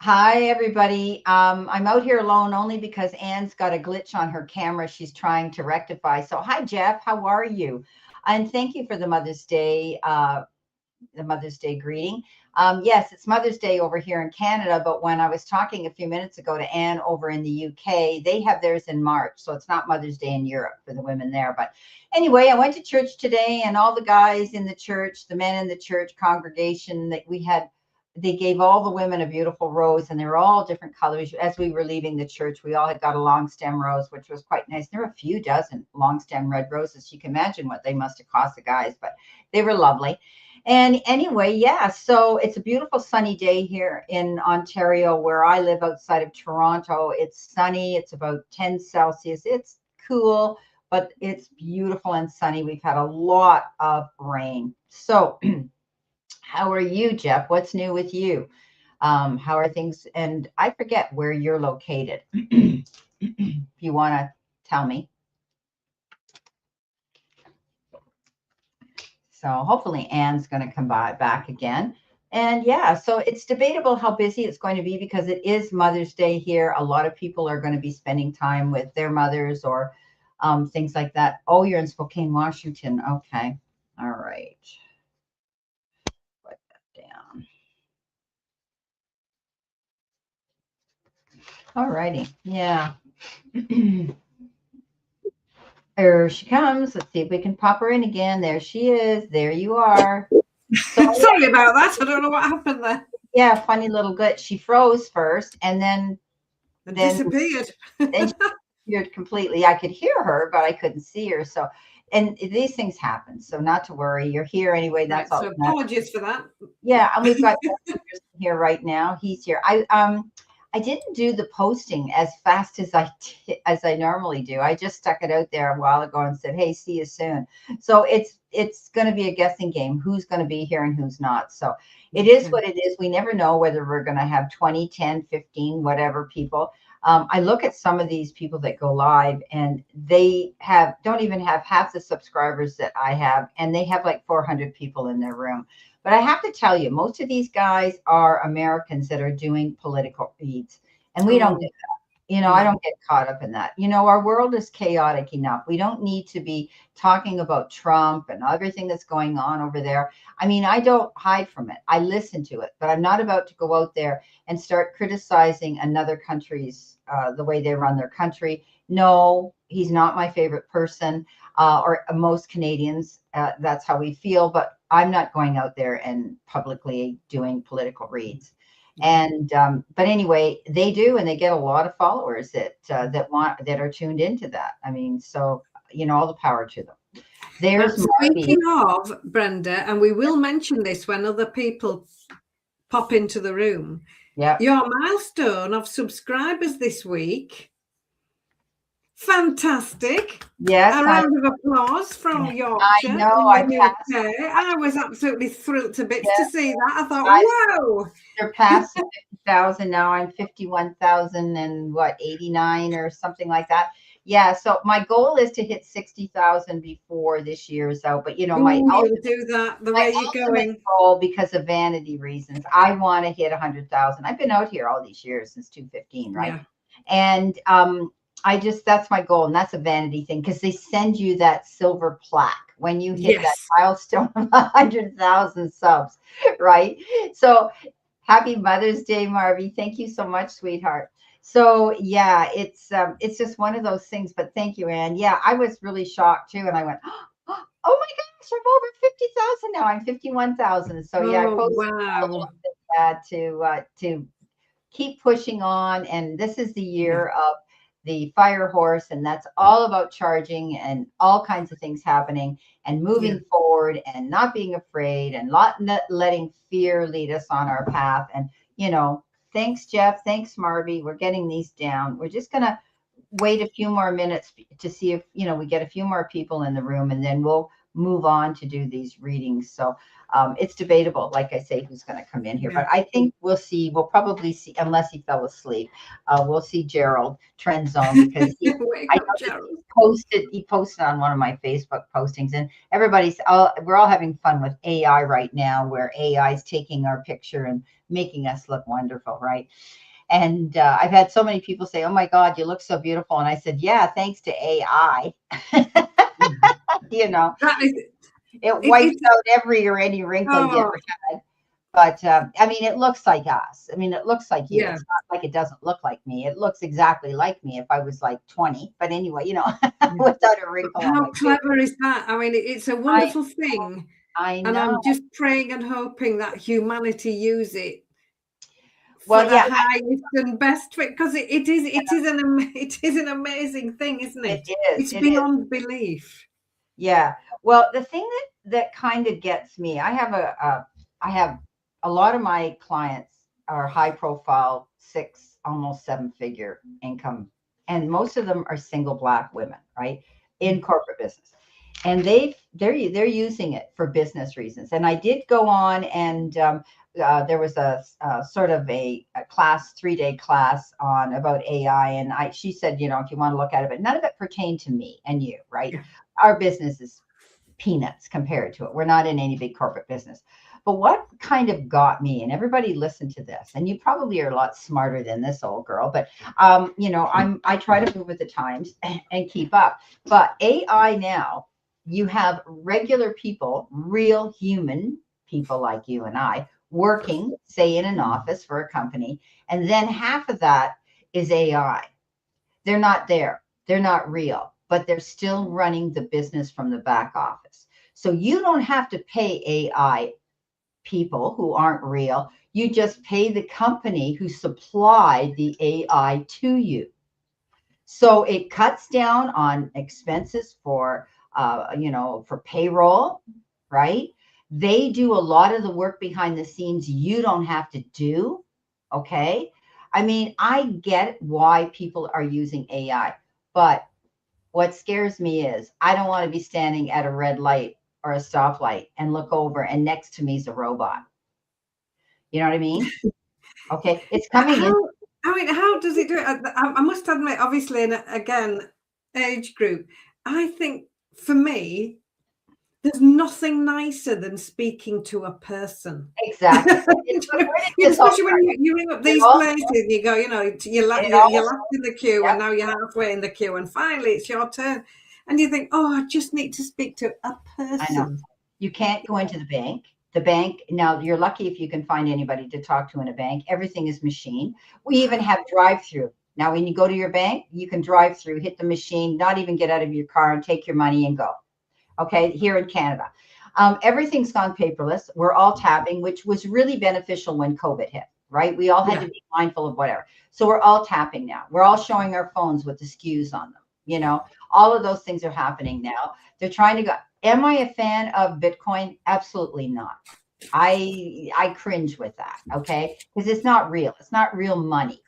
Hi, everybody. I'm out here alone only because Anne's got a glitch on her camera she's trying to rectify. So, hi, Jeff. How are you? And thank you for the Mother's Day greeting. Yes, it's Mother's Day over here in Canada, but when I was talking a few minutes ago to Anne over in the UK, they have theirs in March. So it's not Mother's Day in Europe for the women there. But anyway, I went to church today, and all the guys in the church, the men in the church congregation that we had, they gave all the women a beautiful rose, and they were all different colors. As we were leaving the church, we all had got a long stem rose, which was quite nice. There were a few dozen long stem red roses. You can imagine what they must have cost the guys, but they were lovely. And anyway, yeah, so it's a beautiful sunny day here in Ontario where I live outside of Toronto. It's sunny, it's about 10 Celsius. It's cool, but it's beautiful and sunny. We've had a lot of rain. So, how are you, Jeff? What's new with you? How are things? And I forget where you're located. If you want to tell me. So hopefully Anne's going to come back again. And yeah, so it's debatable how busy it's going to be because it is Mother's Day here. A lot of people are going to be spending time with their mothers or things like that. Oh, you're in Spokane, Washington. Okay. All right. Put that down. All righty. Yeah. There she comes. Let's see if we can pop her in again. There she is. There you are. So Sorry about that. I don't know what happened there. yeah, funny little glitch. She froze first, and then It then disappeared. then she disappeared completely. I could hear her, but I couldn't see her. So, and these things happen. So, not to worry. You're here anyway. That's Right, all so that matters. apologies for that. Yeah, and we've got Justin here right now. He's here. I didn't do the posting as fast as as I normally do. I just stuck it out there a while ago and said, "Hey, see you soon." So it's going to be a guessing game. Who's going to be here and who's not. So it is Okay. what it is. We never know whether we're going to have 20, 10, 15, whatever people. I look at some of these people that go live and they have don't even have half the subscribers that I have, and they have like 400 people in their room. But I have to tell you, most of these guys are Americans that are doing political reads, and we don't do Oh, that. I no. don't get caught up in that. Our world is chaotic enough. We don't need to be talking about Trump and everything that's going on over there. I mean, I don't hide from it. I listen to it, but I'm not about to go out there and start criticizing another country's the way they run their country. No, he's not my favorite person, or most Canadians. That's how we feel. But I'm not going out there and publicly doing political reads. Yeah. And but anyway, they do, and they get a lot of followers that are tuned into that. I mean, so all the power to them. There's Speaking Marby. of Brenda, and we will mention this when other people pop into the room, Yep. your milestone of subscribers this week. Fantastic. Yes, A round of applause from I Yorkshire know. in I the passed. UK. I was absolutely thrilled to bits to Yes, see that. I thought, I whoa. surpassed the 50,000. Now I'm 51,000 and what 89 or something like that. Yeah. So my goal is to hit 60,000 before this year is out. But my Ooh, you'll do that the my way you're ultimate going. goal, because of vanity reasons, I want to hit 100,000. I've been out here all these years since 215, right? Yeah. And that's my goal, and that's a vanity thing because they send you that silver plaque when you hit that Yes. milestone of 100,000 subs, right? So happy Mother's Day, Marvy. Thank you so much, sweetheart. So yeah, it's just one of those things. But thank you, Anne. Yeah, I was really shocked too, and I went, oh my gosh, I'm over 50,000 now. I'm 51,000. So yeah, I Oh, posted a little wow. bit of that to keep pushing on. And this is the Yeah. year of the fire horse, and that's all about charging and all kinds of things happening and Yeah. moving forward and not being afraid and not letting fear lead us on our path. And thanks, Jeff. Thanks, Marby. We're getting these down. We're just gonna wait a few more minutes to see if we get a few more people in the room, and then we'll move on to do these readings. So it's debatable, like I say, who's going to come in here. Yeah. But I think we'll see. We'll probably see, unless he fell asleep. We'll see Gerald Trend Zone, because Wake I up, know that Gerald. he posted on one of my Facebook postings, and we're all having fun with AI right now, where AI is taking our picture and making us look wonderful, right? And I've had so many people say, "Oh my God, you look so beautiful," and I said, "Yeah, thanks to AI." You know, That is, it wipes it's out every or any wrinkle you oh ever had. But I mean, it looks like us. I mean, it looks like you. yeah. It's not like it doesn't look like me. It looks exactly like me if I was like 20. But anyway, without a wrinkle on How my face. clever is that? I mean, it's a I wonderful thing, I and know. I'm just praying and hoping that humanity use it for Well, the yeah, highest and best fit, because it is an amazing thing, isn't it it? is. It's It is. beyond belief. Yeah. Well, the thing that kind of gets me, I have a lot of my clients are high profile, almost 7-figure income, and most of them are single Black women, right, in corporate business, and they're using it for business reasons. And I did go on, and there was a sort of a class, 3-day class on about AI, and she said, if you want to look at it, but none of it pertained to me and you, right? Yeah. Our business is peanuts compared to it. We're not in any big corporate business. But what kind of got me, and everybody listen to this, and you probably are a lot smarter than this old girl, but I try to move with the times and keep up. But AI now, you have regular people, real human people like you and I, working, say, in an office for a company, and then half of that is AI. They're not there. They're not real, but they're still running the business from the back office. So you don't have to pay AI people who aren't real. You just pay the company who supplied the AI to you. So it cuts down on expenses for payroll, right? They do a lot of the work behind the scenes you don't have to do. Okay. I mean, I get why people are using AI, but what scares me is I don't want to be standing at a red light or a stoplight and look over and next to me is a robot. You know what I mean? Okay. It's coming in. How does it do it? I must admit, obviously, and again, age group, I think for me, there's nothing nicer than speaking to a person. Exactly. Where did this all Especially when start? you ring up It these all, places, you go, you're it all, last in the queue, and yep, now you're halfway in the queue, and finally it's your turn. And you think, oh, I just need to speak to a I know. person. You can't go into the bank. The bank, now you're lucky if you can find anybody to talk to in a bank. Everything is machine. We even have drive-through. Now, when you go to your bank, you can drive through, hit the machine, not even get out of your car and take your money and go. Okay, here in Canada. Everything's gone paperless. We're all tapping, which was really beneficial when COVID hit, right? We all had to be mindful of whatever. So we're all tapping now. We're all showing our phones with the SKUs on them. All of those things are happening now. They're trying to go. Am I a fan of Bitcoin? Absolutely not. I cringe with that, okay? Because it's not real. It's not real money,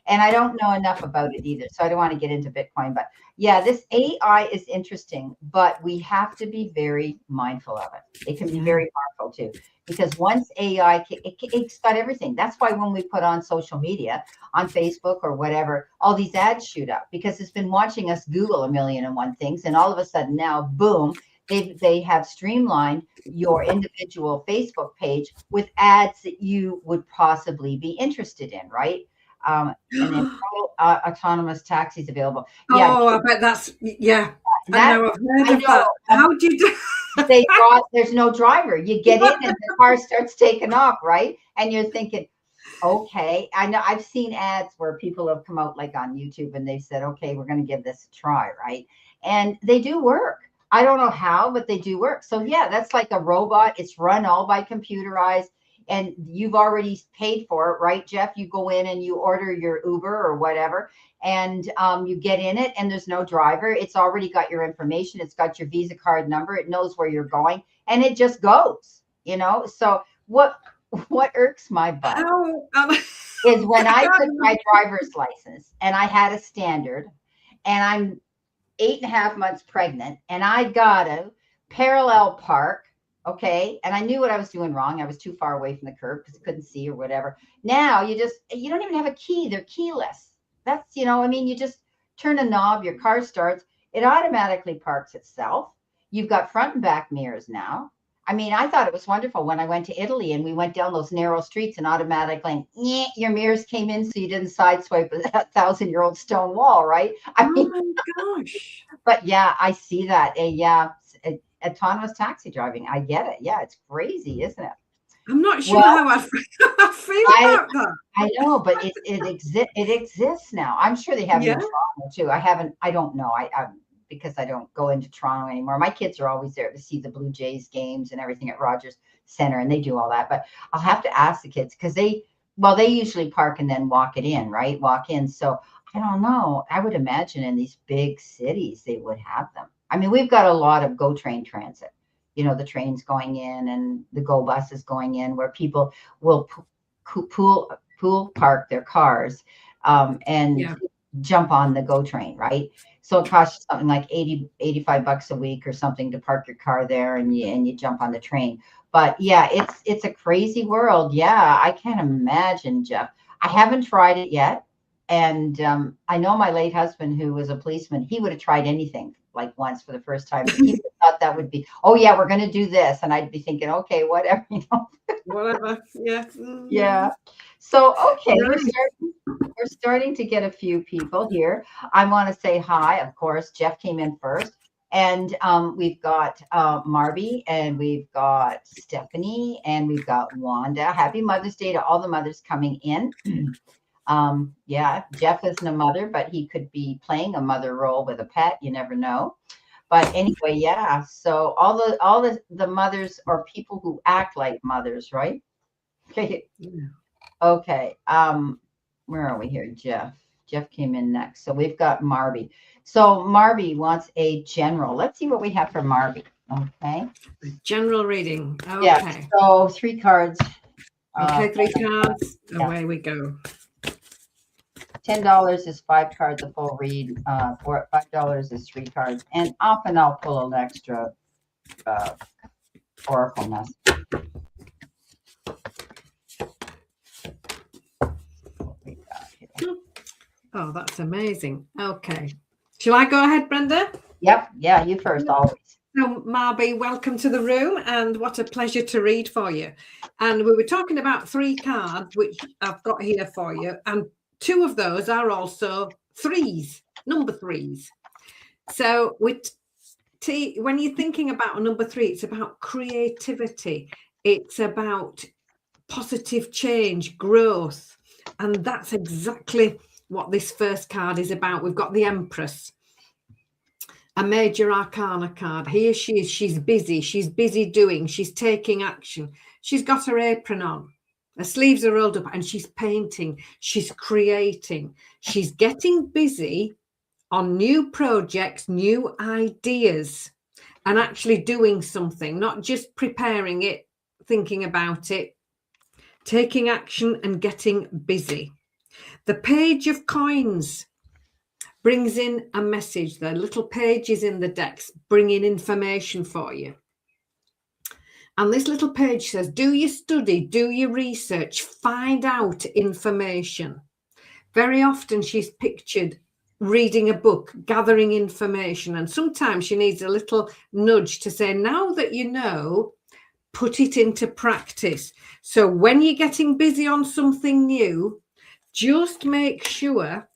and I don't know enough about it either. So I don't want to get into Bitcoin. But yeah, this AI is interesting, but we have to be very mindful of it. It can be very harmful too, because once AI, it's got everything. That's why when we put on social media, on Facebook or whatever, all these ads shoot up because it's been watching us Google 1,000,001 things. And all of a sudden now, boom, they have streamlined your individual Facebook page with ads that you would possibly be interested in, right? And then autonomous taxis available. Yeah, Oh, I bet that's, yeah. I that know, I've heard I of that. know. How do you do? There's no driver. You get in and the car starts taking off, right? And you're thinking, okay. I know I've seen ads where people have come out like on YouTube and they said, okay, we're going to give this a try, right? And they do work. I don't know how, but they do work. So yeah, that's like a robot. It's run all by computerized. And you've already paid for it, right, Jeff? You go in and you order your Uber or whatever, and you get in it, and there's no driver. It's already got your information. It's got your Visa card number. It knows where you're going, and it just goes. So what irks my butt How? is when I I can't took my driver's license and I had a standard, and 8.5 months pregnant, and I got to parallel park. Okay. And I knew what I was doing wrong. I was too far away from the curb because I couldn't see or whatever. Now you don't even have a key. They're keyless. That's, I mean, you just turn a knob, your car starts, it automatically parks itself. You've got front and back mirrors now. I mean, I thought it was wonderful when I went to Italy and we went down those narrow streets and automatically your mirrors came in so you didn't sideswipe a 1,000-year-old stone wall, right? I mean, oh my gosh. But yeah, I see that. Autonomous taxi driving. I get it. Yeah, it's crazy, isn't it? I'm not sure how I feel about that. I know, but it exists now. I'm sure they have it in Toronto too. I don't know. Because I don't go into Toronto anymore. My kids are always there to see the Blue Jays games and everything at Rogers Center, and they do all that. But I'll have to ask the kids because they usually park and then walk in, right? Walk in. So I don't know. I would imagine in these big cities, they would have them. I mean, we've got a lot of GO train transit, the trains going in and the GO buses going in where people will pool park their cars and jump on the GO train, right? So it costs something like $85 a week or something to park your car there and you jump on the train. But yeah, it's a crazy world. Yeah, I can't imagine, Jeff. I haven't tried it yet. And I know my late husband, who was a policeman, he would have tried anything like once for the first time. He thought that would be, oh yeah, we're going to do this. And I'd be thinking, okay, whatever, Whatever. Yeah. Yeah. So, okay, we're starting to get a few people here. I want to say hi. Of course, Jeff came in first. And we've got Marby, and we've got Stephanie, and we've got Wanda. Happy Mother's Day to all the mothers coming in. Yeah, Jeff isn't a mother, but he could be playing a mother role with a pet. You never know. But anyway, yeah. So all the mothers or people who act like mothers, right? Okay. Yeah. Okay. Where are we here? Jeff came in next. So we've got Marby. So Marby wants a general. Let's see what we have for Marby. Okay. General reading. Okay. Yeah. So 3 cards. Okay, 3 cards. Away we go. $10 is 5 cards, a full read. $5 is 3 cards. And often I'll pull an extra oracle message. Oh, that's amazing. Okay. Shall I go ahead, Brenda? Yep. Yeah, you first, always. So, Marby, welcome to the room, and what a pleasure to read for you. And we were talking about 3 cards, which I've got here for you, and 2 of those are also 3s, number 3s. So when you're thinking about a number 3, it's about creativity. It's about positive change, growth. And that's exactly what this first card is about. We've got the Empress, a major arcana card. Here she is. She's busy doing, she's taking action. She's got her apron on, her sleeves are rolled up, and she's painting, she's creating, she's getting busy on new projects, new ideas, and actually doing something, not just preparing it, thinking about it, taking action and getting busy. The Page of Coins brings in a message. The little pages in the decks bring in information for you. And this little page says, do your study, do your research, find out information. Very often she's pictured reading a book, gathering information. And sometimes she needs a little nudge to say, now that you know, put it into practice. So when you're getting busy on something new, just make sure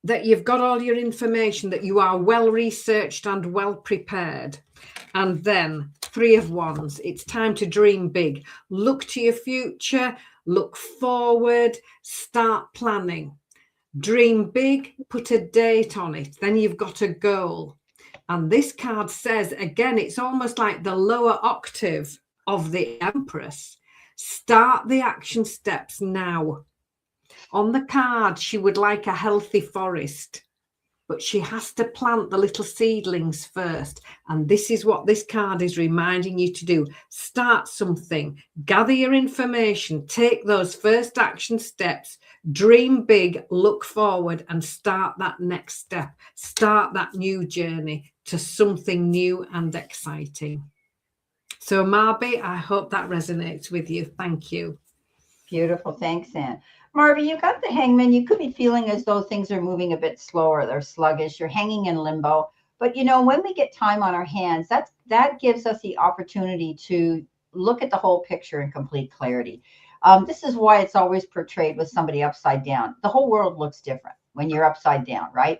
that you've got all your information, that you are well researched and well prepared. And then 3 of Wands, it's time to dream big. Look to your future, look forward, start planning. Dream big, put a date on it. Then you've got a goal. And this card says, again, it's almost like the lower octave of the Empress. Start the action steps now. On the card, she would like a healthy forest. but she has to plant the little seedlings first. And this is what this card is reminding you to do. Start something, gather your information, take those first action steps, dream big, look forward, and start that next step. Start that new journey to something new and exciting. So Marby, I hope that resonates with you. Thank you. Beautiful. Thanks, Anne. Marby, you got the Hangman. You could be feeling as though things are moving a bit slower. They're sluggish. You're hanging in limbo. But, you know, when we get time on our hands, that gives us the opportunity to look at the whole picture in complete clarity. This is why it's always portrayed with somebody upside down. The whole world looks different when you're upside down, right?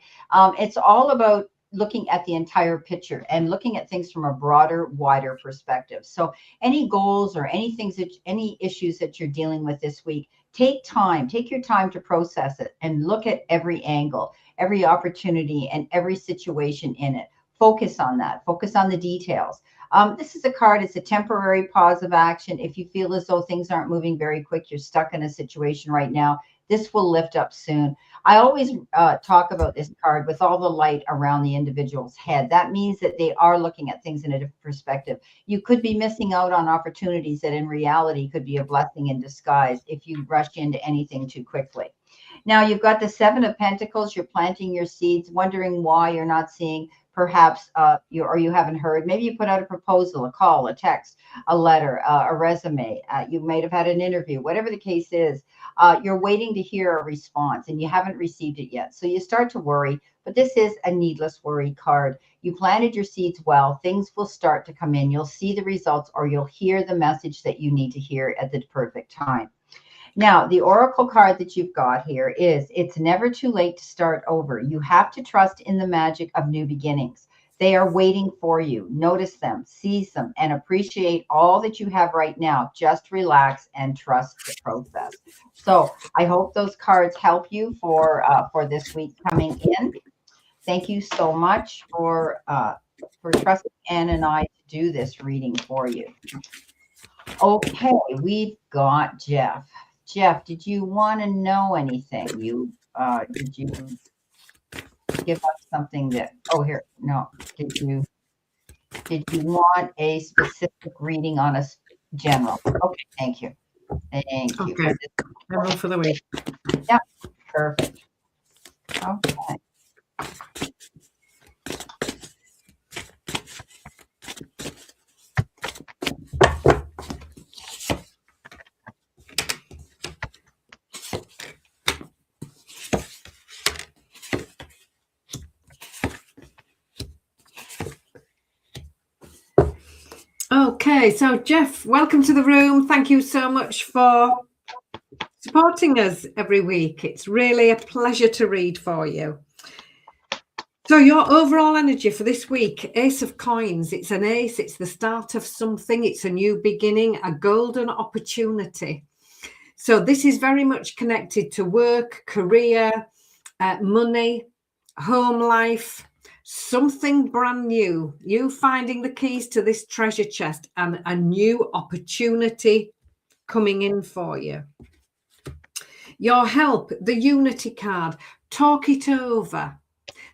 It's all about looking at the entire picture and looking at things from a broader, wider perspective. So any goals or any issues that you're dealing with this week, take your time to process it and look at every angle, every opportunity, and every situation in it. Focus on that. Focus on the details. This is a card. It's a temporary pause of action. If you feel as though things aren't moving very quick, you're stuck in a situation right now, this will lift up soon. I always talk about this card with all the light around the individual's head. That means that they are looking at things in a different perspective. You could be missing out on opportunities that in reality could be a blessing in disguise if you rush into anything too quickly. Now you've got the Seven of Pentacles. You're planting your seeds, wondering why you're not seeing perhaps you haven't heard. Maybe you put out a proposal, a call, a text, a letter, a resume. You might have had an interview, whatever the case is. You're waiting to hear a response and you haven't received it yet. So you start to worry, but this is a needless worry card. You planted your seeds well. Things will start to come in. You'll see the results or you'll hear the message that you need to hear at the perfect time. Now, the oracle card that you've got here is, it's never too late to start over. You have to trust in the magic of new beginnings. They are waiting for you. Notice them, seize them, and appreciate all that you have right now. Just relax and trust the process. So I hope those cards help you for this week coming in. Thank you so much for trusting Anne and I to do this reading for you. Okay, we've got Jeff. Jeff, did you want to know anything? Did you give us something that, oh, here, no. Did you want a specific reading on a general? Okay, thank you. Thank you. Okay, general for the week. Yeah, perfect. Okay. Okay, so Jeff, welcome to the room. Thank you so much for supporting us every week. It's really a pleasure to read for you. So your overall energy for this week, Ace of Coins. It's an ace. It's the start of something. It's a new beginning, a golden opportunity. So this is very much connected to work, career, money, home life, something brand new. You finding the keys to this treasure chest and a new opportunity coming in for you. Your help, the Unity card. Talk it over.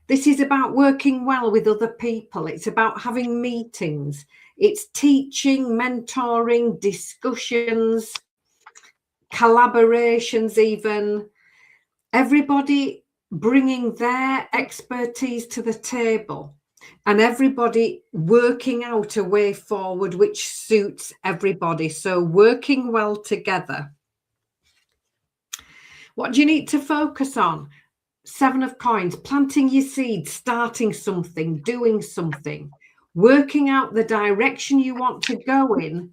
This is about working well with other people. It's about having meetings. It's teaching, mentoring, discussions, collaborations even. Everybody bringing their expertise to the table and everybody working out a way forward which suits everybody. So working well together. What do you need to focus on? Seven of Coins, planting your seeds, starting something, doing something, working out the direction you want to go in,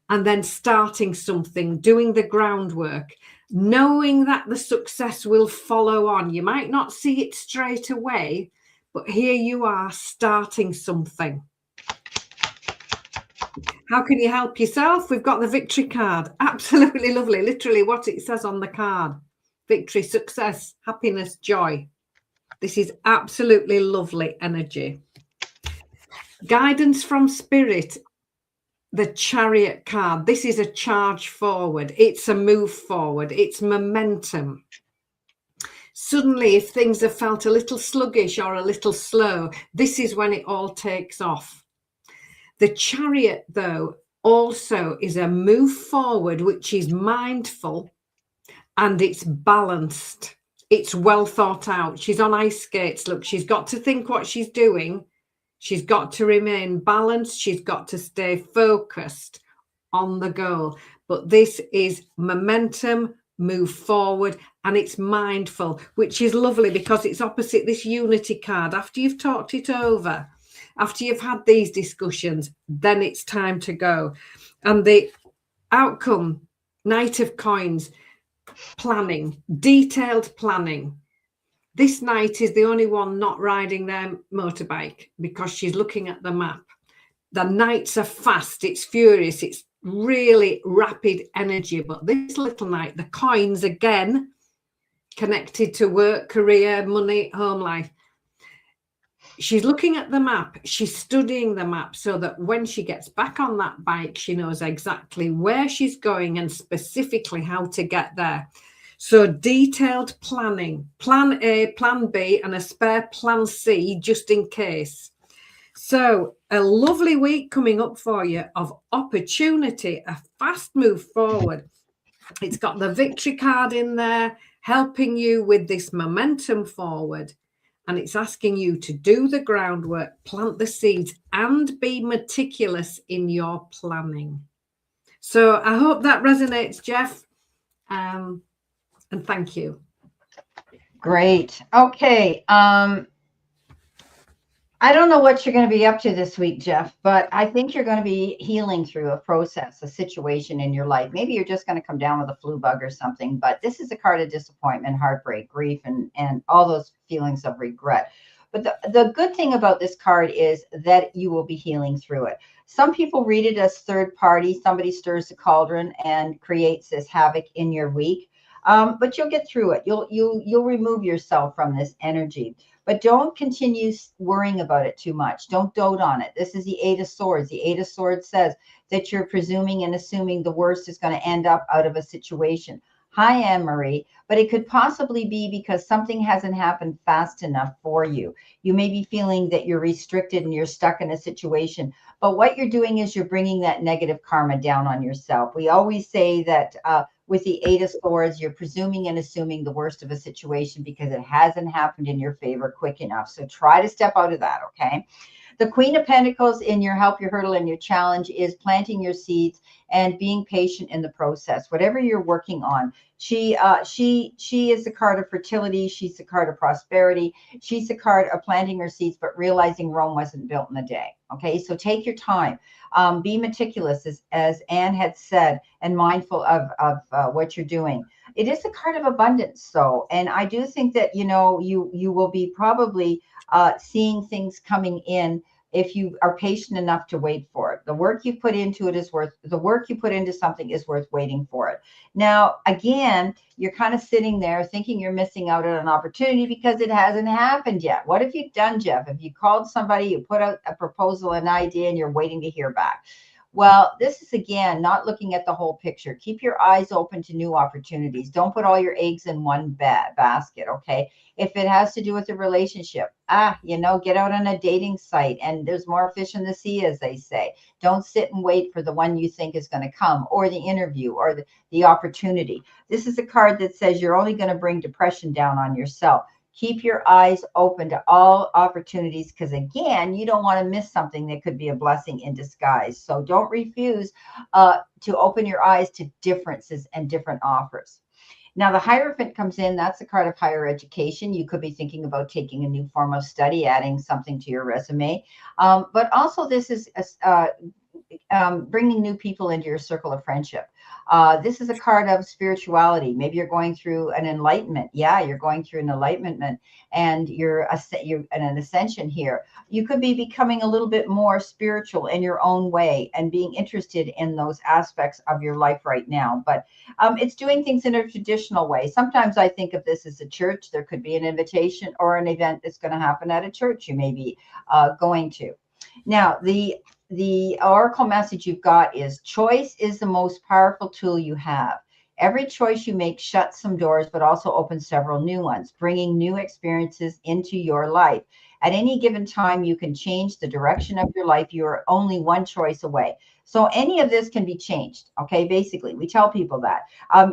and then starting something, doing the groundwork, knowing that the success will follow on. You might not see it straight away, but here you are starting something. How can you help yourself? We've got the victory card. Absolutely lovely. Literally what it says on the card. Victory, success, happiness, joy. This is absolutely lovely energy. Guidance from spirit, the Chariot card. This is a charge forward. It's a move forward. It's momentum. Suddenly, if things have felt a little sluggish or a little slow, this is when it all takes off. The Chariot, though, also is a move forward, which is mindful and it's balanced. It's well thought out. She's on ice skates. Look, she's got to think what she's doing. She's got to remain balanced. She's got to stay focused on the goal. But this is momentum, move forward, and it's mindful, which is lovely because it's opposite this unity card. After you've talked it over, after you've had these discussions, then it's time to go. And the outcome, Knight of Coins, planning, detailed planning. This knight is the only one not riding their motorbike because she's looking at the map. The knights are fast, it's furious, it's really rapid energy. But this little knight, the coins, again, connected to work, career, money, home life. She's looking at the map, she's studying the map so that when she gets back on that bike, she knows exactly where she's going and specifically how to get there. So detailed planning, plan A, plan B, and a spare plan C just in case. So a lovely week coming up for you of opportunity, a fast move forward. It's got the victory card in there, helping you with this momentum forward. And it's asking you to do the groundwork, plant the seeds, and be meticulous in your planning. So I hope that resonates, Jeff. And thank you. Great. Okay. I don't know what you're going to be up to this week, Jeff, but I think you're going to be healing through a process, a situation in your life. Maybe you're just going to come down with a flu bug or something, but this is a card of disappointment, heartbreak, grief, and all those feelings of regret. But the good thing about this card is that you will be healing through it. Some people read it as third party. Somebody stirs the cauldron and creates this havoc in your week. But you'll get through it. You'll remove yourself from this energy. But don't continue worrying about it too much. Don't dote on it. This is the Eight of Swords. The Eight of Swords says that you're presuming and assuming the worst is going to end up out of a situation. Hi, Anne-Marie. But it could possibly be because something hasn't happened fast enough for you. You may be feeling that you're restricted and you're stuck in a situation. But what you're doing is you're bringing that negative karma down on yourself. We always say that with the Eight of Swords, you're presuming and assuming the worst of a situation because it hasn't happened in your favor quick enough. So try to step out of that, okay? The Queen of Pentacles in your help, your hurdle, and your challenge is planting your seeds and being patient in the process. Whatever you're working on, she is the card of fertility. She's the card of prosperity. She's the card of planting her seeds, but realizing Rome wasn't built in a day. Okay, so take your time. Be meticulous, as Anne had said, and mindful of what you're doing. It is a card of abundance, though, and I do think that you will be probably seeing things coming in if you are patient enough to wait for it. The work you put into it is worth, the work you put into something is worth waiting for it. Now, again, you're kind of sitting there thinking you're missing out on an opportunity because it hasn't happened yet. What have you done, Jeff? If you called somebody, you put out a proposal, an idea, and you're waiting to hear back? Well, this is, again, not looking at the whole picture. Keep your eyes open to new opportunities. Don't put all your eggs in one basket, okay? If it has to do with a relationship, get out on a dating site, and there's more fish in the sea, as they say. Don't sit and wait for the one you think is going to come, or the interview, or the opportunity. This is a card that says you're only going to bring depression down on yourself. Keep your eyes open to all opportunities because, again, you don't want to miss something that could be a blessing in disguise. So don't refuse to open your eyes to differences and different offers. Now, the Hierophant comes in. That's the card of higher education. You could be thinking about taking a new form of study, adding something to your resume. But also this is bringing new people into your circle of friendship. This is a card of spirituality. Maybe you're going through an enlightenment. Yeah, you're going through an enlightenment and you're in an ascension here. You could be becoming a little bit more spiritual in your own way and being interested in those aspects of your life right now. But it's doing things in a traditional way. Sometimes I think of this as a church. There could be an invitation or an event that's going to happen at a church you may be going to. Now, the oracle message you've got is choice is the most powerful tool you have. Every choice you make shuts some doors, but also opens several new ones, bringing new experiences into your life. At any given time, you can change the direction of your life. You are only one choice away. So any of this can be changed. Okay. Basically, we tell people that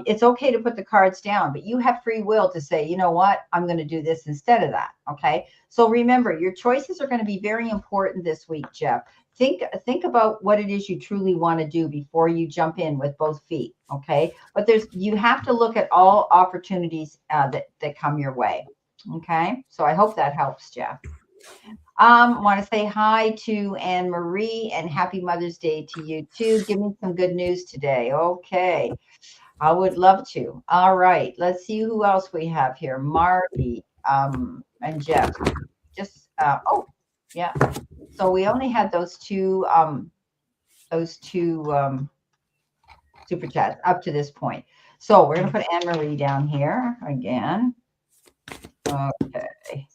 it's okay to put the cards down, but you have free will to say, you know what, I'm going to do this instead of that. Okay. So remember, your choices are going to be very important this week, Jeff. Think about what it is you truly want to do before you jump in with both feet. Okay. But you have to look at all opportunities that come your way. Okay. So I hope that helps, Jeff. Want to say hi to Anne Marie and happy Mother's Day to you too. Give me some good news today. Okay. I would love to. All right. Let's see who else we have here. Marty and Jeff. Just oh, yeah. So we only had those two super chats up to this point. So we're going to put Anne Marie down here again. Okay.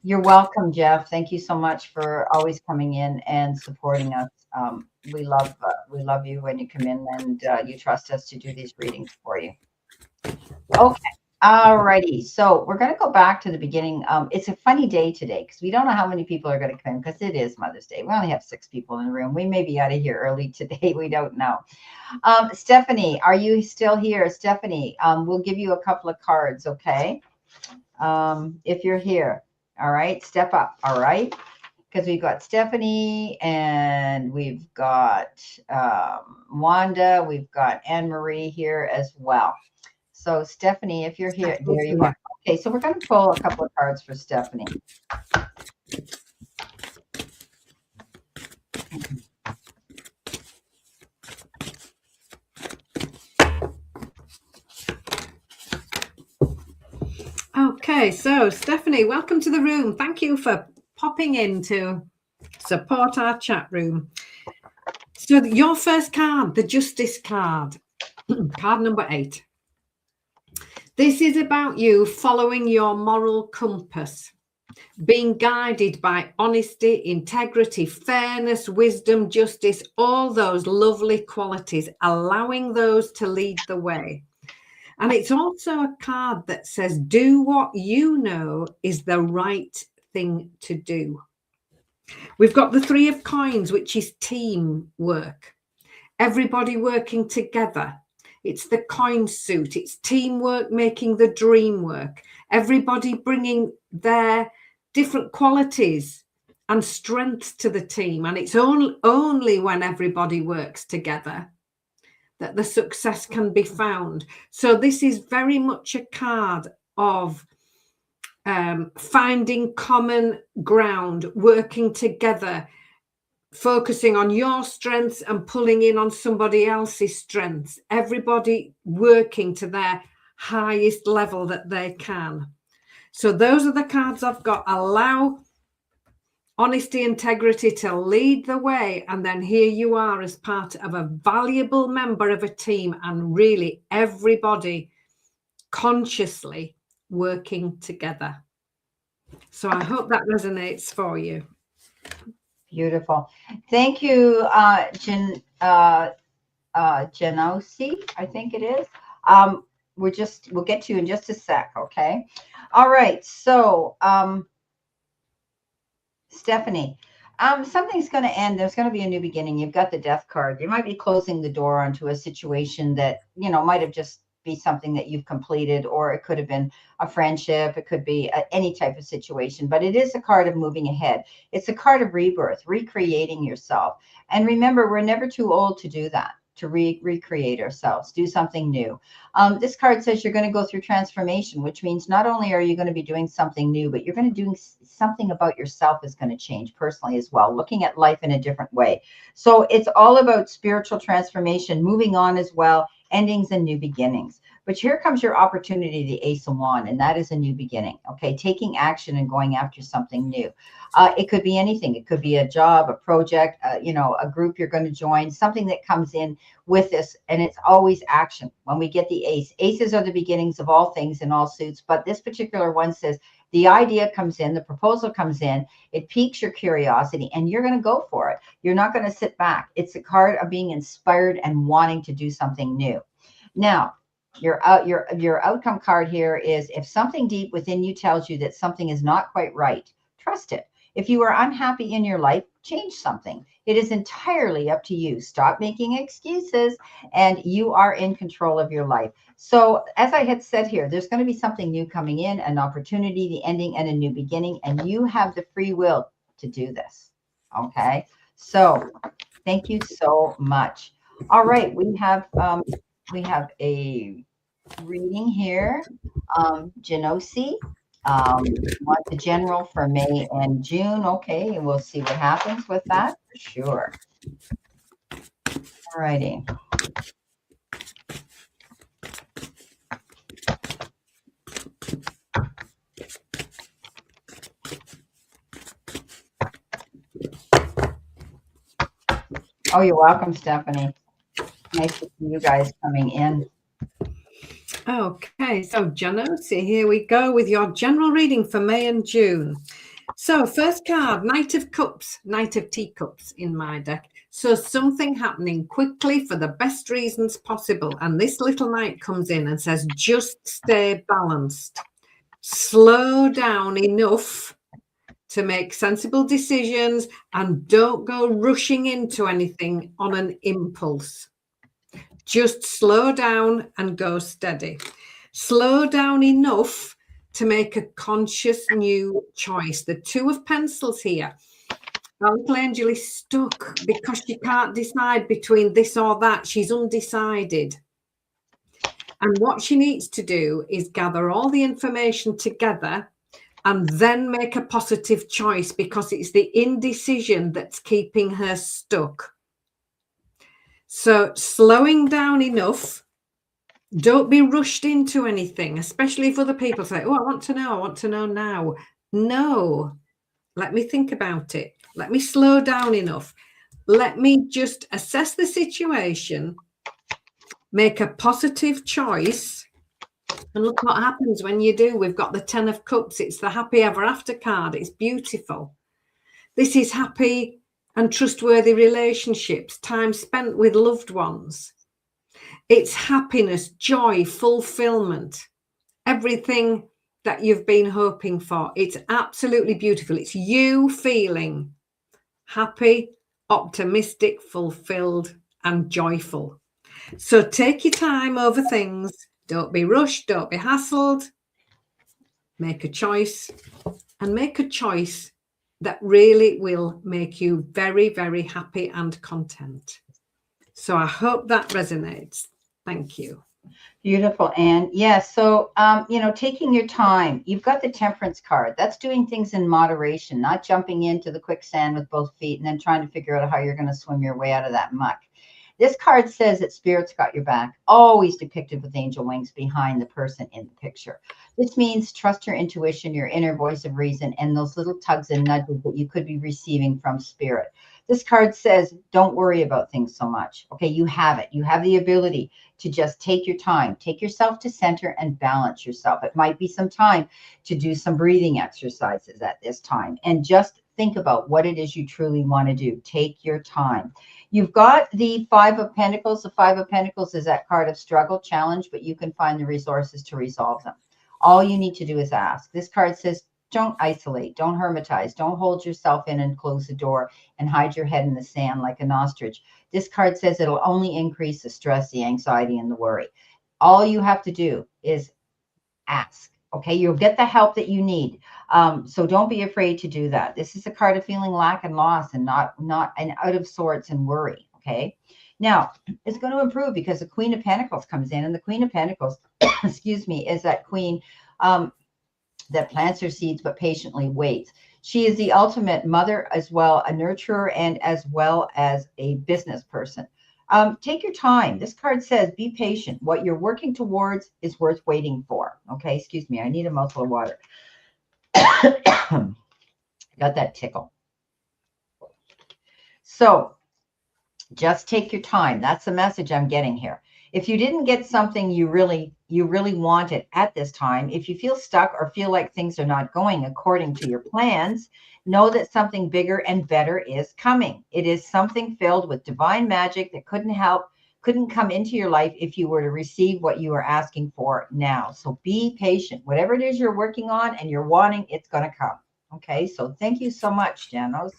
You're welcome, Jeff. Thank you so much for always coming in and supporting us. We love you when you come in and you trust us to do these readings for you. Okay. Alrighty. So we're going to go back to the beginning. It's a funny day today because we don't know how many people are going to come in because it is Mother's Day. We only have 6 people in the room. We may be out of here early today. We don't know. Stephanie, are you still here? Stephanie, we'll give you a couple of cards. Okay. If you're here. All right. Step up. All right. Because we've got Stephanie and we've got Wanda. We've got Anne Marie here as well. So Stephanie, if you're here, there you are. Okay, so we're going to pull a couple of cards for Stephanie. Okay, so Stephanie, welcome to the room. Thank you for popping in to support our chat room. So your first card, the Justice card, card number 8. This is about you following your moral compass, being guided by honesty, integrity, fairness, wisdom, justice, all those lovely qualities, allowing those to lead the way. And it's also a card that says, do what you know is the right thing to do. We've got the 3 of coins, which is teamwork. Everybody working together. It's the coin suit. It's teamwork making the dream work. Everybody bringing their different qualities and strengths to the team. And it's only when everybody works together that the success can be found. So this is very much a card of finding common ground, working together, focusing on your strengths and pulling in on somebody else's strengths, everybody working to their highest level that they can. So those are the cards I've got. Allow honesty, integrity to lead the way. And then here you are as part of a valuable member of a team and really everybody consciously working together. So I hope that resonates for you. Beautiful. Thank you, Genosi, I think it is. We'll get to you in just a sec, okay? All right, so Stephanie, something's going to end. There's going to be a new beginning. You've got the Death card. You might be closing the door onto a situation that, might have just be something that you've completed, or it could have been a friendship. It could be any type of situation, but it is a card of moving ahead. It's a card of rebirth, recreating yourself. And remember, we're never too old to do that, to recreate ourselves, do something new. This card says you're going to go through transformation, which means not only are you going to be doing something new, but you're going to do something about yourself is going to change personally as well, looking at life in a different way. So it's all about spiritual transformation, moving on as well, endings and new beginnings. But here comes your opportunity, the Ace of Wands, and that is a new beginning. Okay, taking action and going after something new. It could be anything. It could be a job, a project, a group you're going to join, something that comes in with this, and it's always action. When we get the ace, aces are the beginnings of all things in all suits, but this particular one says The idea comes in, the proposal comes in, it piques your curiosity, and you're going to go for it. You're not going to sit back. It's a card of being inspired and wanting to do something new. Now, your outcome card here is, if something deep within you tells you that something is not quite right, trust it. If you are unhappy in your life, change something. It is entirely up to you. Stop making excuses, and you are in control of your life. So as I had said here, there's going to be something new coming in, an opportunity, the ending, and a new beginning, and you have the free will to do this. Okay. So thank you so much. All right. We have a reading here. Genosi. Want the general for May and June. Okay, and we'll see what happens with that for sure. All righty. Oh, you're welcome, Stephanie. Nice to see you guys coming in. Okay, so Genosi, here we go with your general reading for May and June. So first card, Knight of Cups, Knight of Teacups in my deck. So something happening quickly for the best reasons possible. And this little knight comes in and says, just stay balanced. Slow down enough to make sensible decisions and don't go rushing into anything on an impulse. Just slow down and go steady. Slow down enough to make a conscious new choice. The Two of Pencils here. Our little angel is stuck because she can't decide between this or that. She's undecided. And what she needs to do is gather all the information together and then make a positive choice, because it's the indecision that's keeping her stuck. So slowing down enough. Don't be rushed into anything, especially if other people say, oh, I want to know now. No, let me think about it. Let me slow down enough. Let me just assess the situation, make a positive choice. And look what happens when you do. We've got the 10 of Cups. It's the happy ever after card. It's beautiful. This is happy and trustworthy relationships, time spent with loved ones. It's happiness, joy, fulfillment, everything that you've been hoping for. It's absolutely beautiful. It's you feeling happy, optimistic, fulfilled, and joyful. So take your time over things. Don't be rushed. Don't be hassled. Make a choice, and make a choice that really will make you very, very happy and content. So I hope that resonates. Thank you. Beautiful, Anne. Yes. So, taking your time. You've got the Temperance card. That's doing things in moderation, not jumping into the quicksand with both feet and then trying to figure out how you're going to swim your way out of that muck. This card says that Spirit's got your back, always depicted with angel wings behind the person in the picture. This means trust your intuition, your inner voice of reason, and those little tugs and nudges that you could be receiving from Spirit. This card says, don't worry about things so much. Okay, you have it. You have the ability to just take your time, take yourself to center and balance yourself. It might be some time to do some breathing exercises at this time, and just think about what it is you truly want to do. Take your time. You've got the Five of Pentacles. The Five of Pentacles is that card of struggle, challenge, but you can find the resources to resolve them. All you need to do is ask. This card says, don't isolate, don't hermitize, don't hold yourself in and close the door and hide your head in the sand like an ostrich. This card says it'll only increase the stress, the anxiety, and the worry. All you have to do is ask. Okay, you'll get the help that you need. So don't be afraid to do that. This is a card of feeling lack and loss and not and out of sorts and worry. Okay, now it's going to improve because the Queen of Pentacles comes in, and the Queen of Pentacles, excuse me, is that queen that plants her seeds but patiently waits. She is the ultimate mother, as well a nurturer, and as well as a business person. Take your time. This card says, be patient. What you're working towards is worth waiting for. Okay, excuse me. I need a mouthful of water. Got that tickle. So Just take your time. That's the message I'm getting here. If you didn't get something you really wanted at this time, if you feel stuck or feel like things are not going according to your plans, know that something bigger and better is coming. It is something filled with divine magic that couldn't come into your life if you were to receive what you are asking for now. So be patient. Whatever it is you're working on and you're wanting, it's going to come. Okay, so thank you so much, Janos.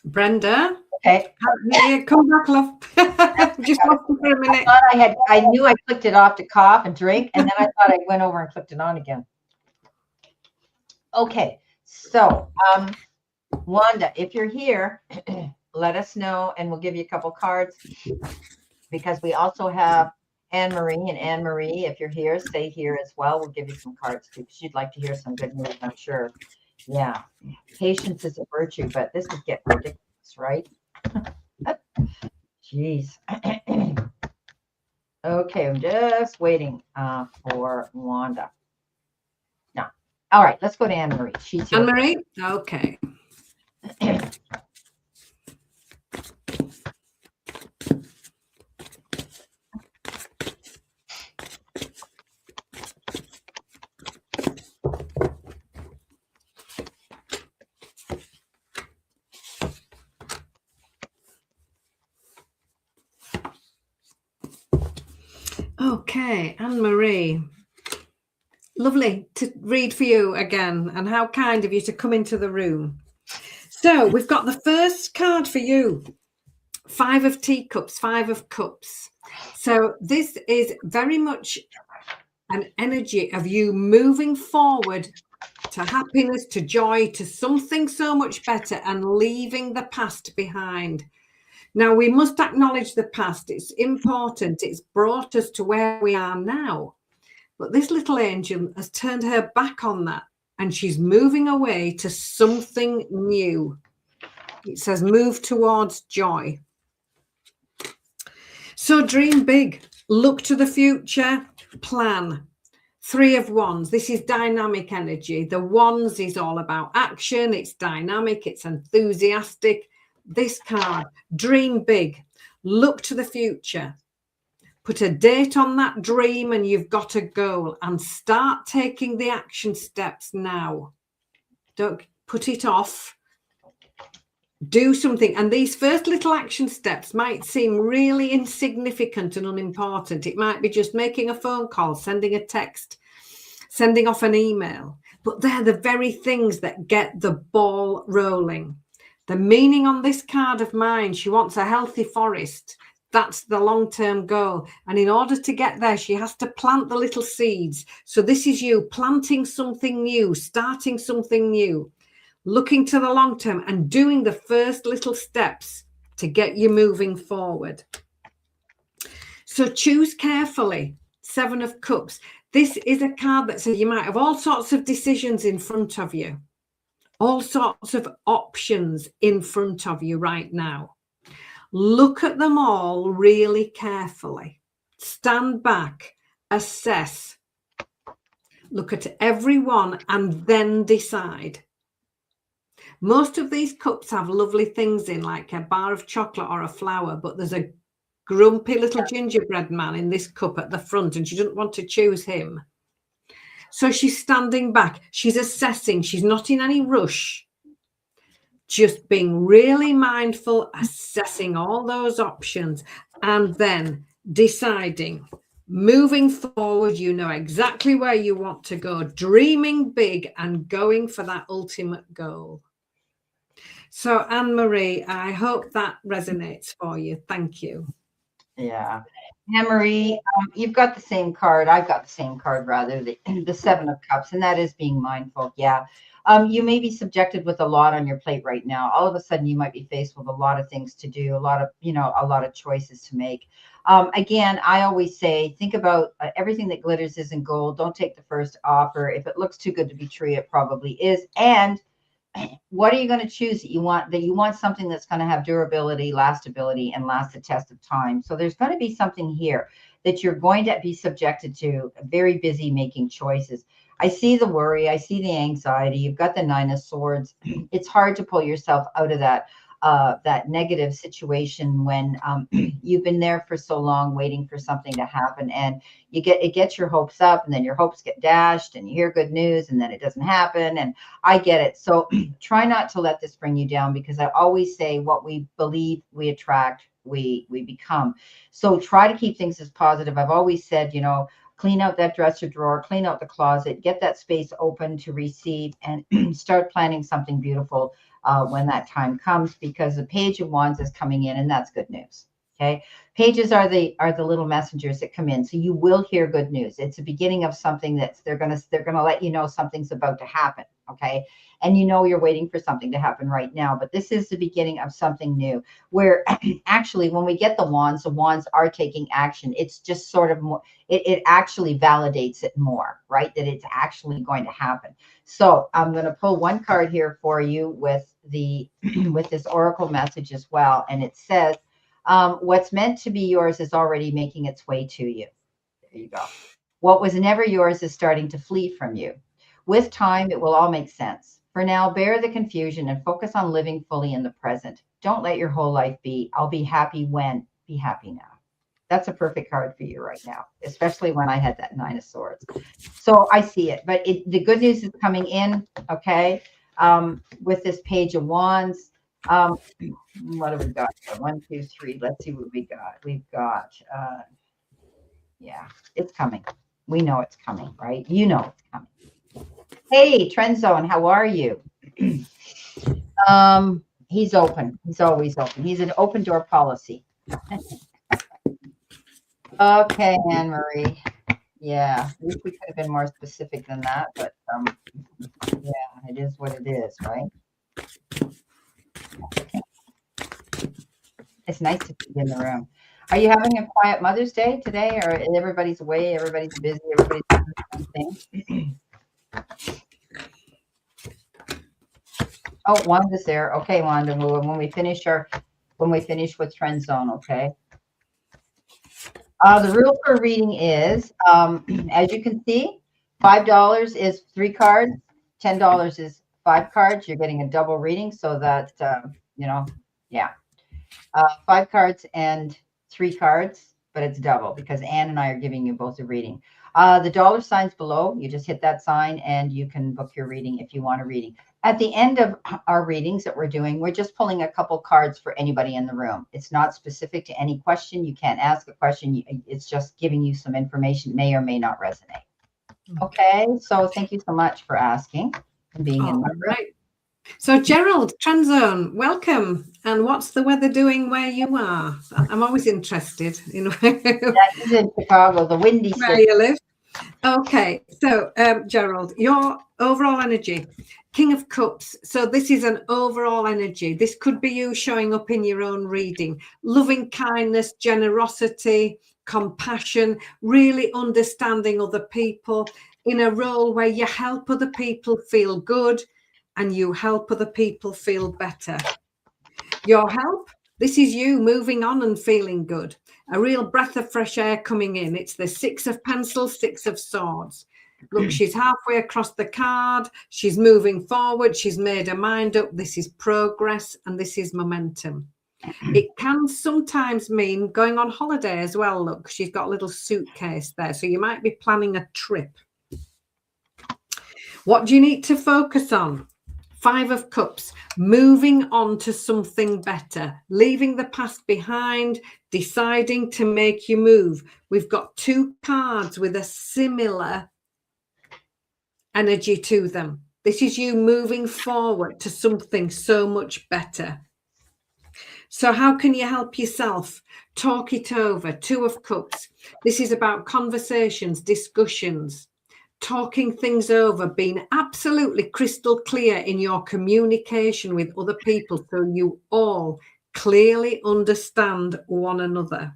Brenda. Okay. Come back, love. Just lost you for a minute. I knew I clicked it off to cough and drink, and then I thought I went over and clicked it on again. Okay, so Wanda, if you're here, let us know, and we'll give you a couple cards, because we also have Anne Marie. And Anne Marie, if you're here, stay here as well. We'll give you some cards too, because you'd like to hear some good news, I'm sure. Yeah, patience is a virtue, but this is getting ridiculous, right? Jeez. Okay, I'm just waiting for Wanda. No. All right, let's go to Anne Marie. She's here. Anne Marie? Okay. Okay, Anne Marie. Lovely to read for you again, and how kind of you to come into the room. So we've got the first card for you. 5 of Teacups, 5 of Cups. So this is very much an energy of you moving forward to happiness, to joy, to something so much better, and leaving the past behind. Now, we must acknowledge the past. It's important. It's brought us to where we are now. But this little angel has turned her back on that, and she's moving away to something new. It says move towards joy. So dream big, look to the future, plan. 3 of Wands. This is dynamic energy. The Wands is all about action. It's dynamic. It's enthusiastic. This card, dream big, look to the future, put a date on that dream, and you've got a goal, and start taking the action steps now. Don't put it off. Do something. And these first little action steps might seem really insignificant and unimportant. It might be just making a phone call, sending a text, sending off an email, but they're the very things that get the ball rolling. The meaning on this card of mine, she wants a healthy forest. That's the long-term goal. And in order to get there, she has to plant the little seeds. So this is you planting something new, starting something new, looking to the long term and doing the first little steps to get you moving forward. So choose carefully. 7 of Cups. This is a card that says you might have all sorts of decisions in front of you. All sorts of options in front of you right now. Look at them all really carefully. Stand back, assess, look at every one, and then decide. Most of these cups have lovely things in, like a bar of chocolate or a flower, but there's a grumpy little gingerbread man in this cup at the front, and she doesn't want to choose him. So she's standing back, she's assessing, she's not in any rush, just being really mindful, assessing all those options, and then deciding, moving forward. You know exactly where you want to go, dreaming big and going for that ultimate goal. So Anne Marie, I hope that resonates for you. Thank you. Yeah. Anne Marie, you've got the same card. I've got the same card, rather, the 7 of Cups, and that is being mindful. Yeah. You may be subjected with a lot on your plate right now. All of a sudden, you might be faced with a lot of things to do, a lot of choices to make. Again, I always say, think about everything that glitters isn't gold. Don't take the first offer. If it looks too good to be true, it probably is. And what are you going to choose that you want something that's going to have durability, lastability, and last the test of time. So there's going to be something here that you're going to be subjected to, very busy making choices. I see the worry. I see the anxiety. You've got the 9 of Swords. It's hard to pull yourself out of that negative situation when you've been there for so long waiting for something to happen, and it gets your hopes up, and then your hopes get dashed, and you hear good news and then it doesn't happen. And I get it. So try not to let this bring you down, because I always say what we believe we attract, we become. So try to keep things as positive. I've always said, clean out that dresser drawer, clean out the closet, get that space open to receive, and start planning something beautiful when that time comes, because the Page of Wands is coming in, and that's good news. Okay. Pages are the little messengers that come in. So you will hear good news. It's the beginning of something they're going to let you know something's about to happen. Okay. And you're waiting for something to happen right now, but this is the beginning of something new, where actually when we get the wands are taking action. It's just sort of more, it actually validates it more, right? That it's actually going to happen. So I'm going to pull one card here for you with with this oracle message as well. And it says, what's meant to be yours is already making its way to you. There you go. What was never yours is starting to flee from you. With time, it will all make sense. For now, bear the confusion and focus on living fully in the present. Don't let your whole life be, I'll be happy when, be happy now. That's a perfect card for you right now, especially when I had that 9 of Swords. So I see it, but the good news is coming in, okay, with this Page of Wands. What have we got here? 1, 2, 3. Let's see what we got. We've got, yeah, it's coming. We know it's coming, right? You know it's coming. Hey, Trend Zone, how are you? He's open. He's always open. He's an open door policy. Okay, Anne Marie. Yeah, I wish we could have been more specific than that, but yeah, it is what it is, right? Okay. It's nice to be in the room. Are you having a quiet Mother's Day today, or everybody's away, everybody's busy, everybody's doing something? Oh, Wanda's there. Okay, Wanda. When we finish with Trend Zone, okay. The rule for reading is, as you can see, $5 is 3 cards, $10 is 5 cards. You're getting a double reading, so that yeah, 5 cards and 3 cards, but it's double because Anne and I are giving you both a reading. The dollar sign's below. You just hit that sign and you can book your reading if you want a reading. At the end of our readings that we're doing, we're just pulling a couple cards for anybody in the room. It's not specific to any question. You can't ask a question. It's just giving you some information, may or may not resonate. Okay, so thank you so much for asking and being in my room. Right. So Gerald, Trend Zone, welcome. And what's the weather doing where you are? I'm always interested in That is in Chicago, the windy city. Where you live. Okay, so Gerald, your overall energy, King of Cups. So this is an overall energy. This could be you showing up in your own reading. Loving kindness, generosity, compassion, really understanding other people in a role where you help other people feel good and you help other people feel better. Your help, this is you moving on and feeling good. A real breath of fresh air coming in. It's the 6 of Pentacles, 6 of Swords. Look, she's halfway across the card. She's moving forward. She's made her mind up. This is progress and this is momentum. It can sometimes mean going on holiday as well. Look, she's got a little suitcase there. So you might be planning a trip. What do you need to focus on? 5 of Cups, moving on to something better, leaving the past behind, deciding to make you move. We've got 2 cards with a similar energy to them. This is you moving forward to something so much better. So how can you help yourself? Talk it over. 2 of Cups. This is about conversations, discussions, talking things over, being absolutely crystal clear in your communication with other people so you all clearly understand one another.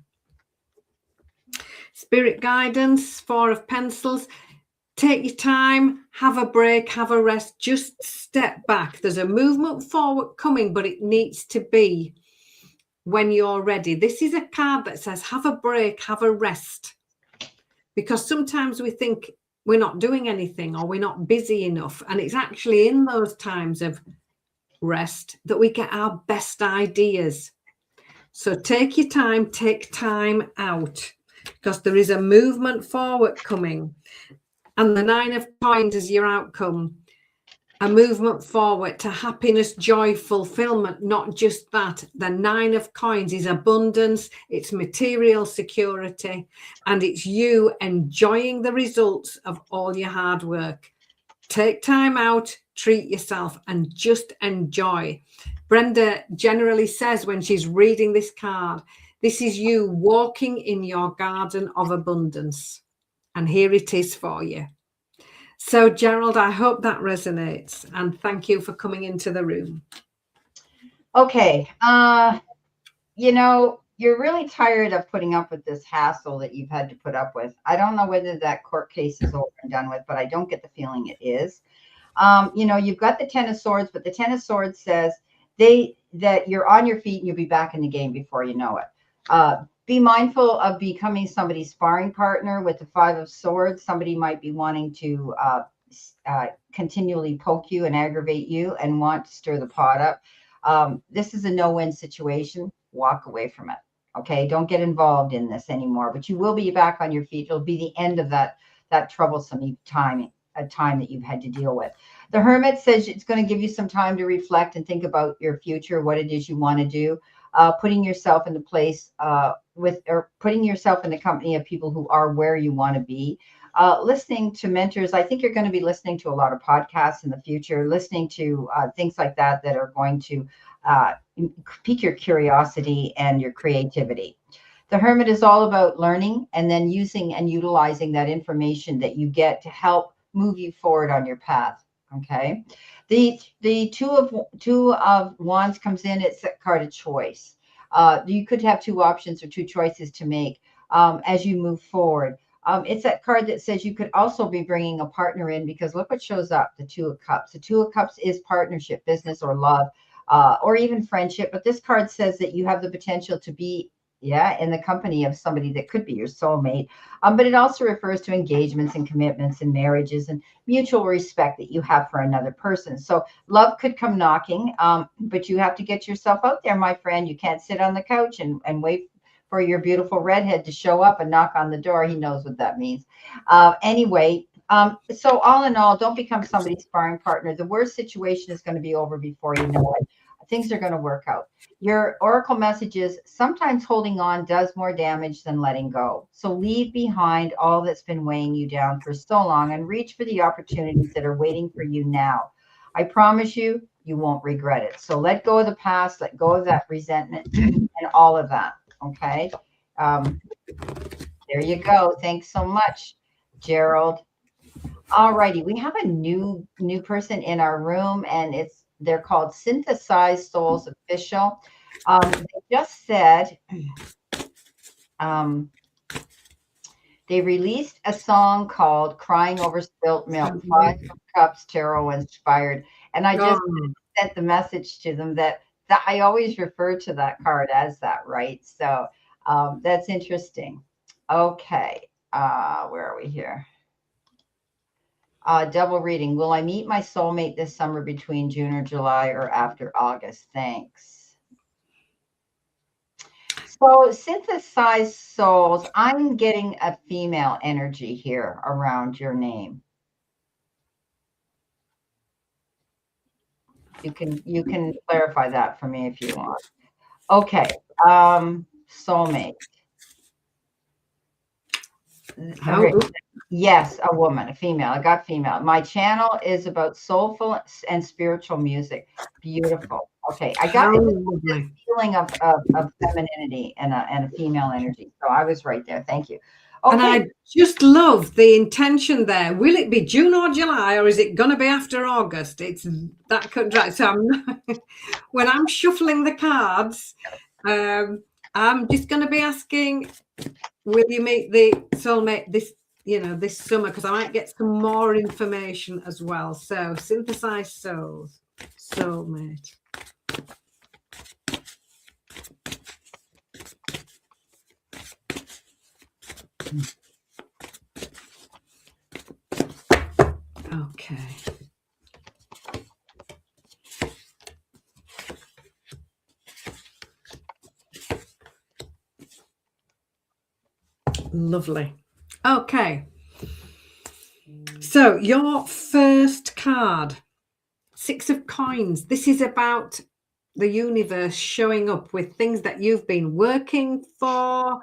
Spirit guidance, 4 of Pentacles. Take your time, have a break, have a rest, just step back. There's a movement forward coming, but it needs to be when you're ready. This is a card that says have a break, have a rest. Because sometimes we think we're not doing anything or we're not busy enough. And it's actually in those times of rest that we get our best ideas. So take your time, take time out, because there is a movement forward coming. And the 9 of Coins is your outcome. A movement forward to happiness, joy, fulfillment, not just that. The 9 of Coins is abundance, it's material security, and it's you enjoying the results of all your hard work. Take time out, treat yourself, and just enjoy. Brenda generally says when she's reading this card, this is you walking in your garden of abundance. And here it is for you. So, Gerald, I hope that resonates. And thank you for coming into the room. Okay. You know, you're really tired of putting up with this hassle that you've had to put up with. I don't know whether that court case is over and done with, but I don't get the feeling it is. You know, you've got the 10 of Swords, but the 10 of Swords says that you're on your feet and you'll be back in the game before you know it. Be mindful of becoming somebody's sparring partner with the 5 of Swords. Somebody might be wanting to continually poke you and aggravate you and want to stir the pot up. This is a no-win situation. Walk away from it. Okay, don't get involved in this anymore. But you will be back on your feet. It'll be the end of that troublesome time that you've had to deal with. The Hermit says it's going to give you some time to reflect and think about your future, what it is you want to do. Putting yourself in the place putting yourself in the company of people who are where you want to be. Listening to mentors. I think you're going to be listening to a lot of podcasts in the future, listening to things like that are going to pique your curiosity and your creativity. The Hermit is all about learning and then using and utilizing that information that you get to help move you forward on your path. Okay. The two of Wands comes in. It's a card of choice. You could have 2 options or 2 choices to make as you move forward. It's that card that says you could also be bringing a partner in, because look what shows up, the 2 of Cups. The 2 of Cups is partnership, business, or love, or even friendship. But this card says that you have the potential to be in the company of somebody that could be your soulmate. But it also refers to engagements and commitments and marriages and mutual respect that you have for another person. So love could come knocking, but you have to get yourself out there, my friend. You can't sit on the couch and wait for your beautiful redhead to show up and knock on the door. He knows what that means. Anyway, so all in all, don't become somebody's sparring partner. The worst situation is going to be over before you know it. Things are going to work out. Your oracle messages, sometimes holding on does more damage than letting go. So leave behind all that's been weighing you down for so long and reach for the opportunities that are waiting for you now. I promise you, you won't regret it. So let go of the past, let go of that resentment and all of that. Okay. There you go. Thanks so much, Gerald. All righty. We have a new person in our room, and they're called Synthesized Souls Official. They just said they released a song called Crying Over Spilt Milk, 5 of Cups, Taro inspired. And I just sent the message to them that I always refer to that card as that, right? So that's interesting. Okay. Where are we here? Double reading. Will I meet my soulmate this summer between June or July or after August? Thanks. So Synthesized Souls, I'm getting a female energy here around your name. You can clarify that for me if you want. Okay. Soulmate. Okay. Yes, a woman, a female. I got female. My channel is about soulful and spiritual music. Beautiful. Okay, I got this feeling of femininity and a female energy. So I was right there. Thank you. Okay. And I just love the intention there. Will it be June or July, or is it going to be after August? It's that contract. So when I'm shuffling the cards, I'm just going to be asking, will you meet the soulmate this you know, this summer, because I might get some more information as well. So synthesized souls, soulmate. Okay. Lovely. Okay. So your first card, 6 of coins. This is about the universe showing up with things that you've been working for,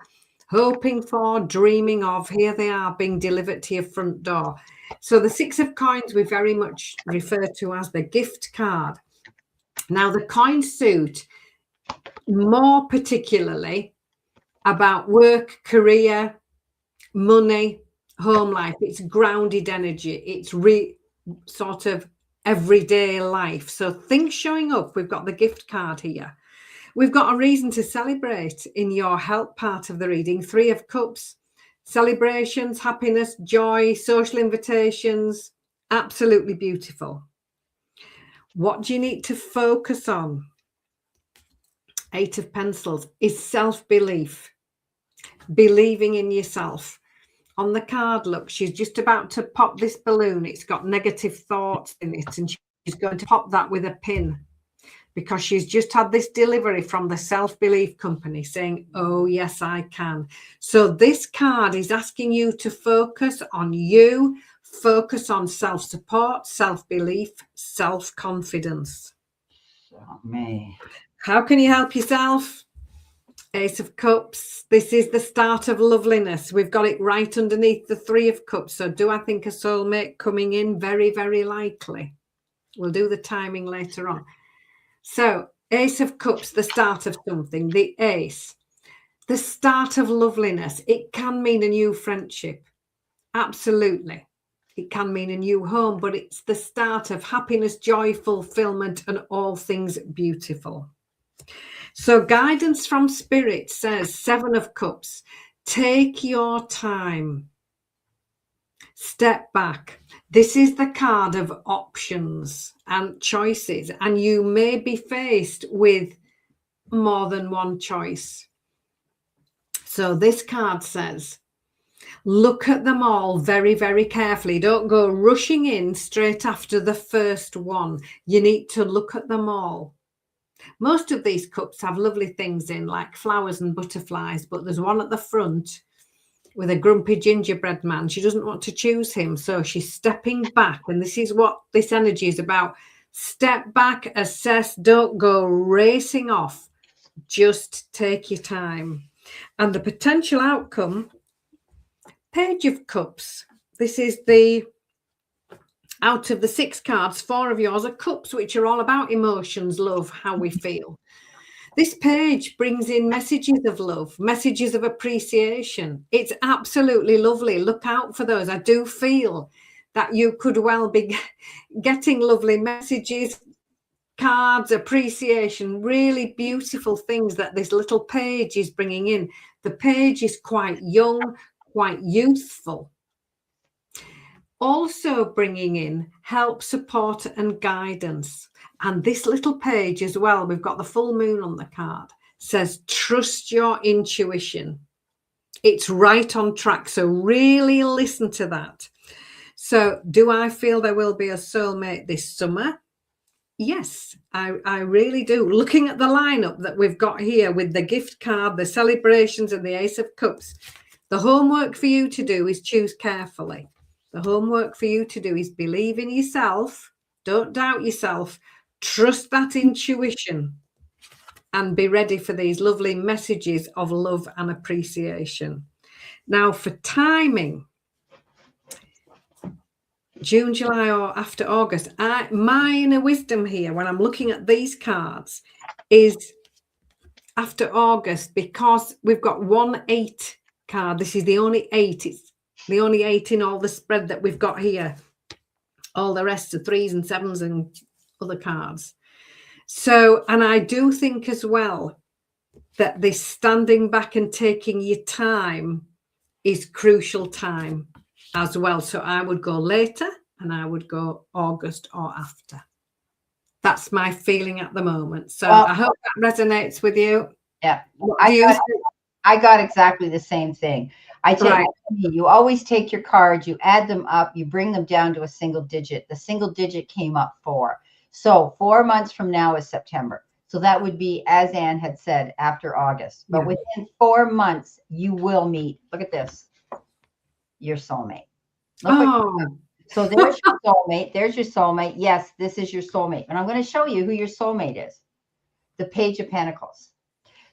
hoping for, dreaming of. Here they are being delivered to your front door. So the 6 of coins we very much refer to as the gift card. Now the coin suit, more particularly about work, career, money, home life. It's grounded energy. It's sort of everyday life. So things showing up. We've got the gift card here. We've got a reason to celebrate in your help part of the reading. 3 of Cups, celebrations, happiness, joy, social invitations. Absolutely beautiful. What do you need to focus on? 8 of Pentacles is self-belief, believing in yourself. On the card, look, she's just about to pop this balloon. It's got negative thoughts in it, and she's going to pop that with a pin because she's just had this delivery from the self-belief company saying, oh, yes, I can. So this card is asking you to focus on you, focus on self-support, self-belief, self-confidence. Me. How can you help yourself? Ace of Cups. This is the start of loveliness. We've got it right underneath the 3 of Cups. So do I think a soulmate coming in? Very, very likely. We'll do the timing later on. So Ace of Cups, the start of something. The Ace, the start of loveliness. It can mean a new friendship. Absolutely. It can mean a new home, but it's the start of happiness, joy, fulfillment, and all things beautiful. So guidance from Spirit says 7 of Cups, take your time, step back. This is the card of options and choices, and you may be faced with more than one choice. So this card says, look at them all very, very carefully. Don't go rushing in straight after the first one. You need to look at them all. Most of these cups have lovely things in, like flowers and butterflies, but there's one at the front with a grumpy gingerbread man. She doesn't want to choose him, so she's stepping back, and this is what this energy is about. Step back, assess, don't go racing off. Just take your time. And the potential outcome, Page of Cups. This is the out of the 6 cards, 4 of yours are cups, which are all about emotions, love, how we feel. This page brings in messages of love, messages of appreciation. It's absolutely lovely. Look out for those. I do feel that you could well be getting lovely messages, cards, appreciation, really beautiful things that this little page is bringing in. The page is quite young, quite youthful. Also bringing in help, support, and guidance. And this little page as well, we've got the full moon on the card, says trust your intuition. It's right on track. So really listen to that. So do I feel there will be a soulmate this summer? Yes, I really do. Looking at the lineup that we've got here with the gift card, the celebrations, and the Ace of Cups, the homework for you to do is choose carefully. The homework for you to do is believe in yourself. Don't doubt yourself. Trust that intuition and be ready for these lovely messages of love and appreciation. Now for timing, June, July, or after August, my inner wisdom here when I'm looking at these cards is after August, because we've got 1-8 card. This is the only 8. It's the only 8 in all the spread that we've got here. All the rest are 3s and 7s and other cards. So, and I do think as well that this standing back and taking your time is crucial time. as well. So I would go later and I would go August or after. That's my feeling at the moment. So I hope that resonates with you. Yeah. I got exactly the same thing. You always take your cards, you add them up, you bring them down to a single digit. The single digit came up 4. So 4 months from now is September. So that would be, as Anne had said, after August. But within 4 months, you will meet. Look at this. Your soulmate. So there's your soulmate. There's your soulmate. Yes, this is your soulmate. And I'm going to show you who your soulmate is. The Page of Pentacles.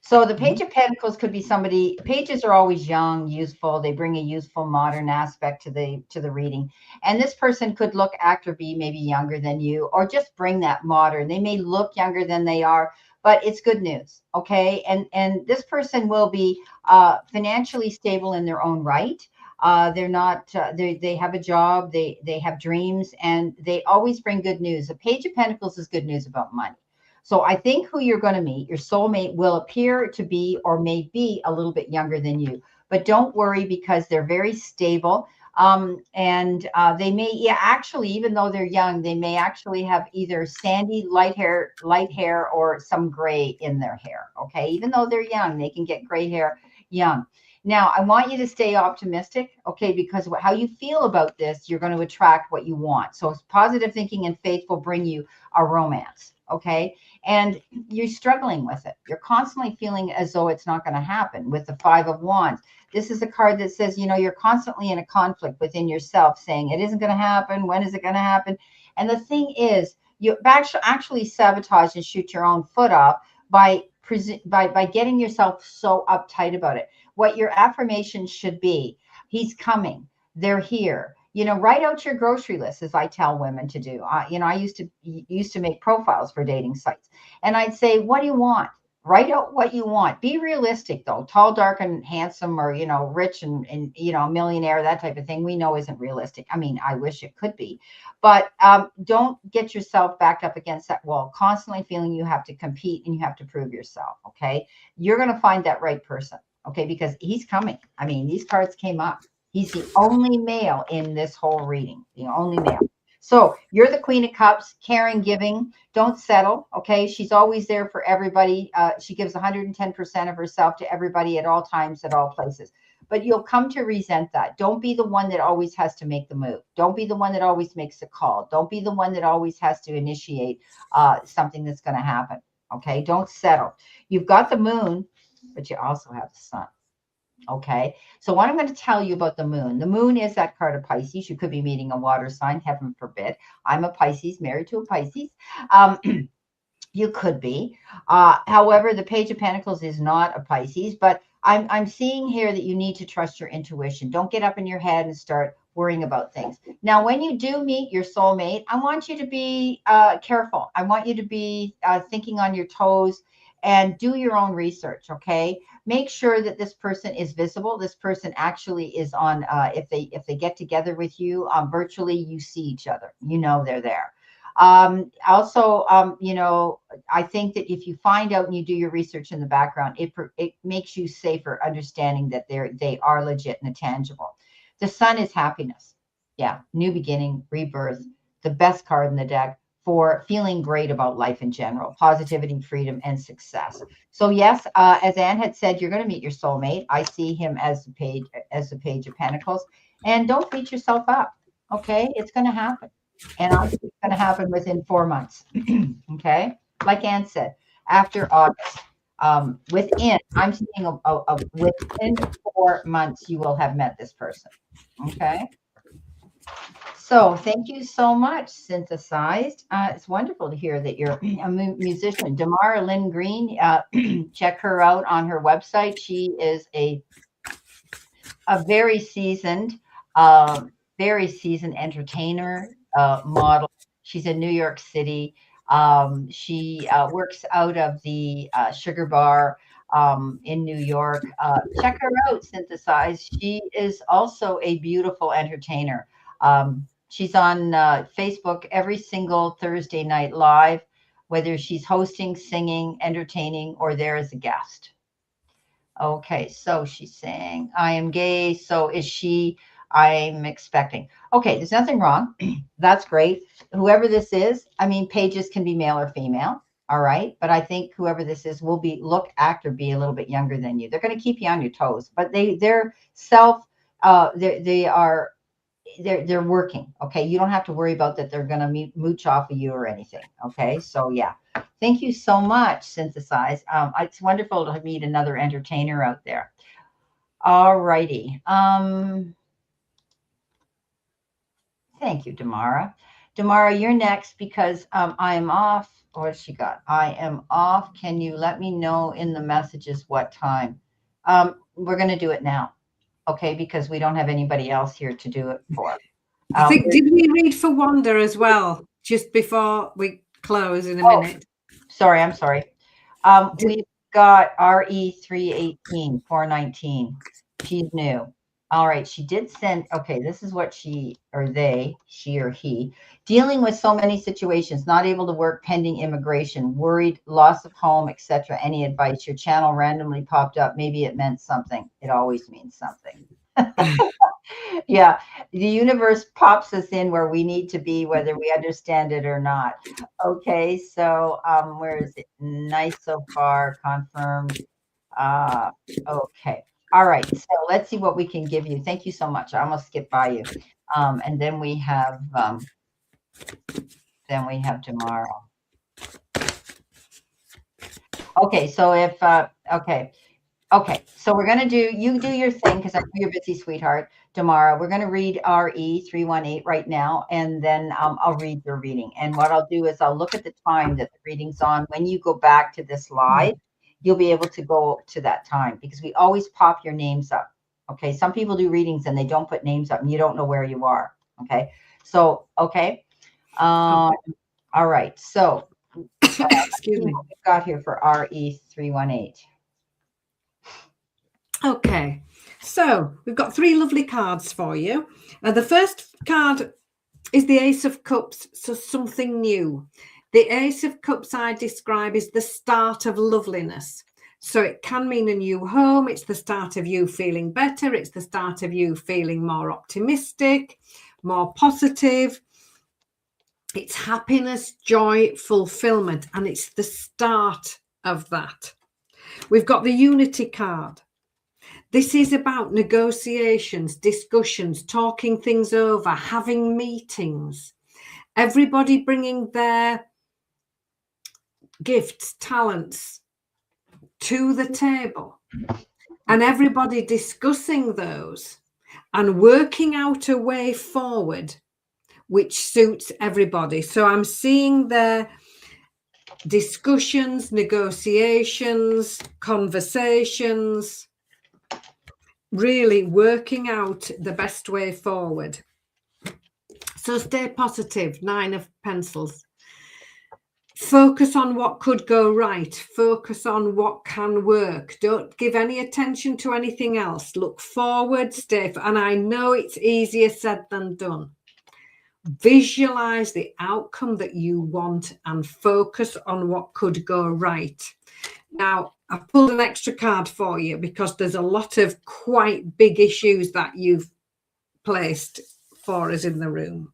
So the Page of Pentacles could be somebody. Pages are always young, youthful. They bring a youthful, modern aspect to the reading. And this person could look, act, or be maybe younger than you, or just bring that modern. They may look younger than they are, but it's good news. Okay. And this person will be financially stable in their own right. They're not, they have a job, they have dreams, and they always bring good news. The Page of Pentacles is good news about money. So I think who you're going to meet, your soulmate, will appear to be or may be a little bit younger than you. But don't worry, because they're very stable. And they may actually, even though they're young, they may actually have either sandy, light hair, or some gray in their hair. Okay. Even though they're young, they can get gray hair young. Now, I want you to stay optimistic, okay, because how you feel about this, you're going to attract what you want. So positive thinking and faith will bring you a romance, okay? And you're struggling with it. You're constantly feeling as though it's not going to happen with the 5 of Wands. This is a card that says, you're constantly in a conflict within yourself, saying it isn't going to happen. When is it going to happen? And the thing is, you actually sabotage and shoot your own foot off by getting yourself so uptight about it. What your affirmation should be: he's coming, they're here. Write out your grocery list, as I tell women to do. I used to make profiles for dating sites, and I'd say, what do you want? Write out what you want. Be realistic, though. Tall, dark, and handsome, or rich and a millionaire, that type of thing, we know isn't realistic. I mean, I wish it could be, but don't get yourself backed up against that wall, constantly feeling you have to compete and you have to prove yourself. Okay, you're going to find that right person. Okay, because he's coming. I mean, these cards came up. He's the only male in this whole reading, the only male. So you're the Queen of Cups, caring, giving. Don't settle. Okay, she's always there for everybody. She gives 110% of herself to everybody at all times, at all places. But you'll come to resent that. Don't be the one that always has to make the move. Don't be the one that always makes the call. Don't be the one that always has to initiate something that's going to happen. Okay, don't settle. You've got the moon, but you also have the sun. Okay, so what I'm going to tell you about the moon is that card of Pisces. You could be meeting a water sign, heaven forbid. I'm a Pisces, married to a Pisces. You could be. However, the Page of Pentacles is not a Pisces, but I'm seeing here that you need to trust your intuition. Don't get up in your head and start worrying about things. Now, when you do meet your soulmate, I want you to be careful. I want you to be thinking on your toes and do your own research, okay? Make sure that this person is visible. This person actually is on, if they get together with you virtually, you see each other. They're there. Also, I think that if you find out and you do your research in the background, it makes you safer, understanding that they are legit and tangible. The sun is happiness. Yeah, new beginning, rebirth, the best card in the deck for feeling great about life in general, positivity, freedom, and success. So yes, as Anne had said, you're going to meet your soulmate. I see him as the Page of Pentacles, and don't beat yourself up. Okay, it's going to happen. And I think it's going to happen within 4 months. Okay. Like Anne said, after August, I'm seeing within 4 months, you will have met this person. Okay. So thank you so much, Synthesized. It's wonderful to hear that you're a musician. Damara Lynn Green, check her out on her website. She is a very seasoned entertainer, model. She's in New York City. She works out of the Sugar Bar in New York. Check her out, Synthesized. She is also a beautiful entertainer. She's on Facebook every single Thursday night live, whether she's hosting, singing, entertaining, or there as a guest. Okay, so she's saying, I am gay. So is she I'm expecting. Okay, there's nothing wrong. That's great. Whoever this is, I mean, pages can be male or female. All right. But I think whoever this is will act or be a little bit younger than you. They're going to keep you on your toes, but they're they're working. Okay. You don't have to worry about that. They're going to mooch off of you or anything. Okay. So yeah, thank you so much, Synthesize. It's wonderful to meet another entertainer out there. All righty. Thank you, Damara. Damara, you're next because I am off. What's she got? I am off. Can you let me know in the messages what time? We're going to do it now. Okay, because we don't have anybody else here to do it for. I think, did we read for Wanda as well, just before we close in a minute? Sorry, I'm sorry. We've got RE318, 419. She's new. All right, she did send, okay, this is what she or he, dealing with so many situations, not able to work, pending immigration, worried, loss of home, etc. Any advice? Your channel randomly popped up. Maybe it meant something. It always means something. Yeah, the universe pops us in where we need to be, whether we understand it or not. Okay, so where is it? Nice so far, confirmed. Okay. All right, so let's see what we can give you. Thank you so much. I almost skipped by you. And then we have tomorrow. Okay, so if okay, so we're gonna you do your thing because I know you're busy, sweetheart. Tomorrow we're gonna read RE318 right now, and then I'll read your reading. And what I'll do is I'll look at the time that the reading's on. When you go back to this live, you'll be able to go to that time because we always pop your names up. Okay. Some people do readings and they don't put names up and you don't know where you are. Okay. So, okay. All right. So, excuse me. What we've got here for RE318. Okay. So we've got 3 lovely cards for you. The first card is the Ace of Cups. So something new. The Ace of Cups I describe is the start of loveliness. So it can mean a new home. It's the start of you feeling better. It's the start of you feeling more optimistic, more positive. It's happiness, joy, fulfillment. And it's the start of that. We've got the Unity card. This is about negotiations, discussions, talking things over, having meetings. Everybody bringing their gifts, talents to the table, and everybody discussing those and working out a way forward which suits everybody. So I'm seeing their discussions, negotiations, conversations, really working out the best way forward. So stay positive, 9 of Pencils. Focus on what could go right. Focus on what can work. Don't give any attention to anything else. Look forward, and I know it's easier said than done. Visualize the outcome that you want and focus on what could go right. Now, I've pulled an extra card for you because there's a lot of quite big issues that you've placed for us in the room.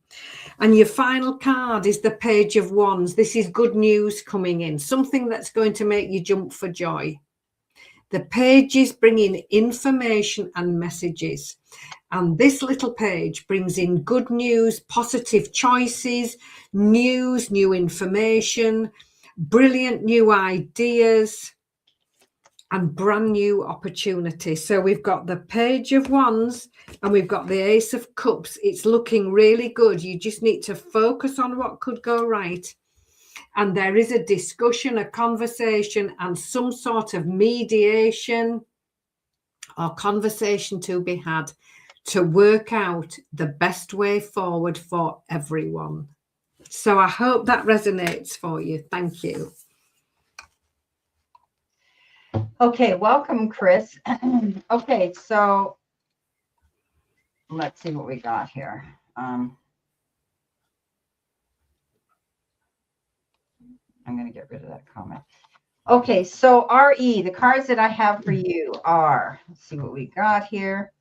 And your final card is the Page of Wands. This is good news coming in, something that's going to make you jump for joy. The pages bring in information and messages. And this little page brings in good news, positive choices, news, new information, brilliant new ideas, and brand new opportunities. So we've got the Page of Wands and we've got the Ace of Cups. It's looking really good. You just need to focus on what could go right. And there is a discussion, a conversation, and some sort of mediation or conversation to be had to work out the best way forward for everyone. So I hope that resonates for you. Thank you. Okay, welcome, Chris. Okay, so let's see what we got here. I'm going to get rid of that comment. Okay, so RE, the cards that I have for you are, let's see what we got here.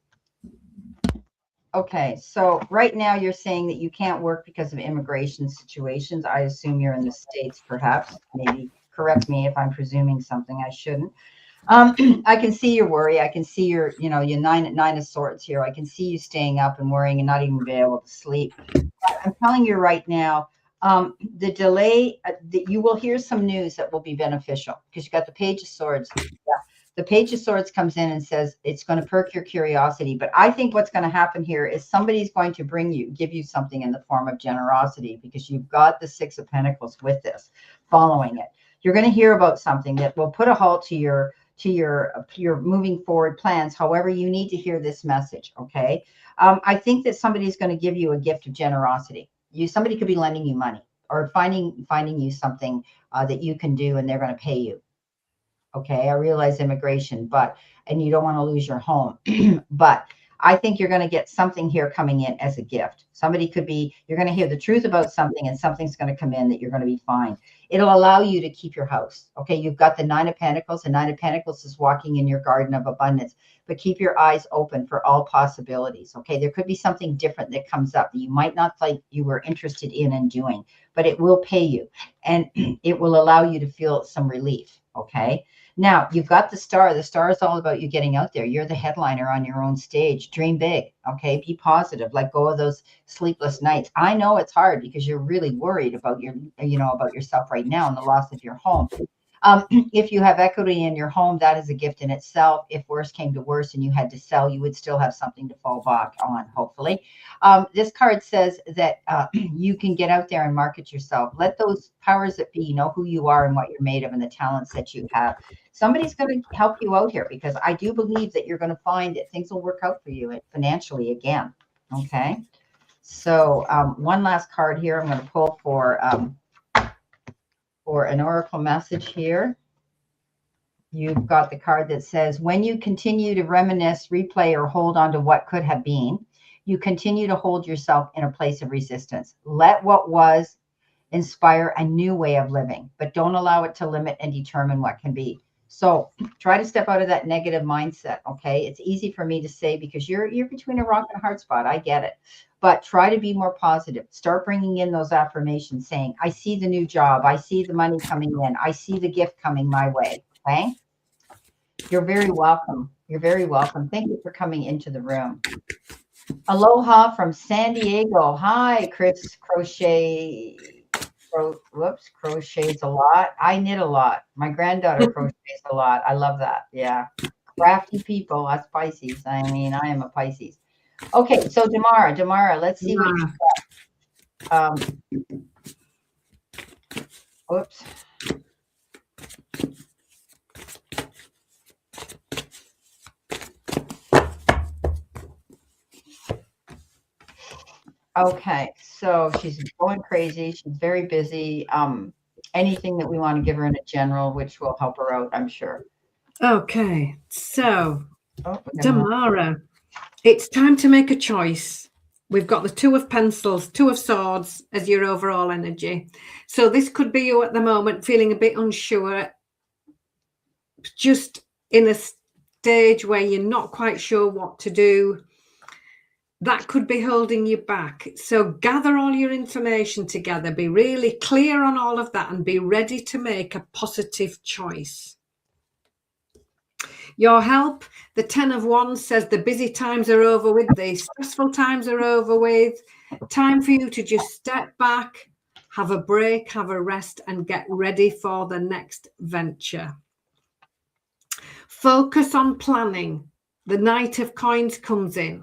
Okay, so right now you're saying that you can't work because of immigration situations. I assume you're in the States, perhaps. Maybe correct me if I'm presuming something I shouldn't. I can see your worry. I can see your, your nine of swords here. I can see you staying up and worrying and not even be able to sleep. I'm telling you right now, the delay, that you will hear some news that will be beneficial because you got the Page of Swords. Yeah. The Page of Swords comes in and says it's going to perk your curiosity. But I think what's going to happen here is somebody's going to give you something in the form of generosity because you've got the Six of Pentacles with this following it. You're going to hear about something that will put a halt to your moving forward plans. However, you need to hear this message. Okay. I think that somebody's going to give you a gift of generosity. Somebody could be lending you money or finding you something that you can do, and they're going to pay you. Okay, I realize immigration, and you don't want to lose your home, but I think you're going to get something here coming in as a gift. You're going to hear the truth about something, and something's going to come in that you're going to be fine. It'll allow you to keep your house. Okay, you've got the Nine of Pentacles, and Nine of Pentacles is walking in your garden of abundance, but keep your eyes open for all possibilities. Okay, there could be something different that comes up that you might not think you were interested in and doing, but it will pay you, and it will allow you to feel some relief. Okay. Now, you've got the Star. The Star is all about you getting out there. You're the headliner on your own stage. Dream big, okay? Be positive. Let go of those sleepless nights. I know it's hard because you're really worried about about yourself right now and the loss of your home. If you have equity in your home, that is a gift in itself. If worse came to worse and you had to sell, you would still have something to fall back on, hopefully. This card says that you can get out there and market yourself. Let those powers that be know who you are and what you're made of and the talents that you have. Somebody's going to help you out here because I do believe that you're going to find that things will work out for you financially again. Okay. So one last card here I'm going to pull for an oracle message here. You've got the card that says, when you continue to reminisce, replay, or hold on to what could have been, you continue to hold yourself in a place of resistance. Let what was inspire a new way of living, but don't allow it to limit and determine what can be. So try to step out of that negative mindset. Okay. It's easy for me to say because you're between a rock and a hard spot. I get it. But try to be more positive. Start bringing in those affirmations saying, I see the new job. I see the money coming in. I see the gift coming my way. Okay. You're very welcome. You're very welcome. Thank you for coming into the room. Aloha from San Diego. Hi, Chris Crochet. Crochets a lot. I knit a lot. My granddaughter crochets a lot. I love that. Yeah. Crafty people, us Pisces. I mean, I am a Pisces. Okay, so Damara, let's see what you got. Whoops. Okay, so she's going crazy. She's very busy. Anything that we want to give her in a general, which will help her out, I'm sure. Okay, so Damara, it's time to make a choice. We've got the Two of Pencils, Two of Swords as your overall energy. So this could be you at the moment feeling a bit unsure, just in a stage where you're not quite sure what to do. That could be holding you back. So gather all your information together, be really clear on all of that, and be ready to make a positive choice. Your help, the 10 of Wands says the busy times are over with, the stressful times are over with. Time for you to just step back, have a break, have a rest, and get ready for the next venture. Focus on planning. The Knight of Coins comes in.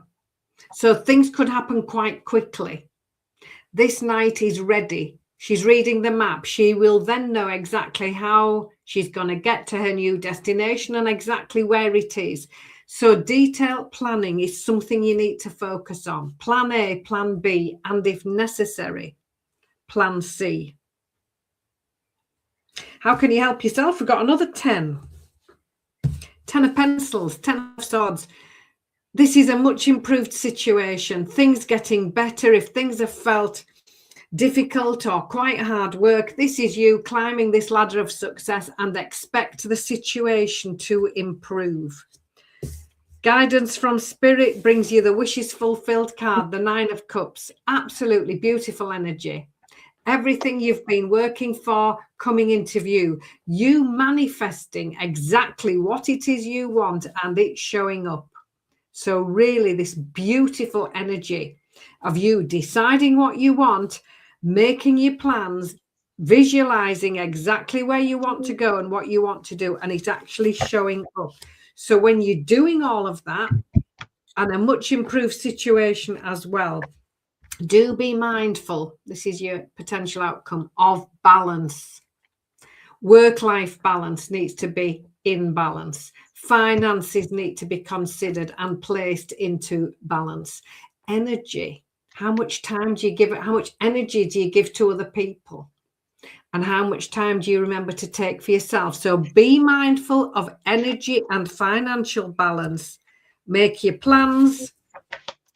So things could happen quite quickly. This Knight is ready. She's reading the map. She will then know exactly how she's going to get to her new destination and exactly where it is. So detailed planning is something you need to focus on. Plan A, plan B, and if necessary, plan C. How can you help yourself? We've got another 10. 10 of Pencils, 10 of Swords. This is a much improved situation. Things getting better. If things have felt difficult or quite hard work, this is you climbing this ladder of success and expect the situation to improve. Guidance from Spirit brings you the wishes fulfilled card, the 9 of Cups. Absolutely beautiful energy. Everything you've been working for coming into view. You manifesting exactly what it is you want, and it's showing up. So really this beautiful energy of you deciding what you want, making your plans, visualizing exactly where you want to go and what you want to do, and it's actually showing up. So when you're doing all of that, and a much improved situation as well, do be mindful, this is your potential outcome, of balance. Work-life balance needs to be in balance. Finances need to be considered and placed into balance. Energy, how much time do you give it? How much energy do you give to other people? And how much time do you remember to take for yourself? So be mindful of energy and financial balance. Make your plans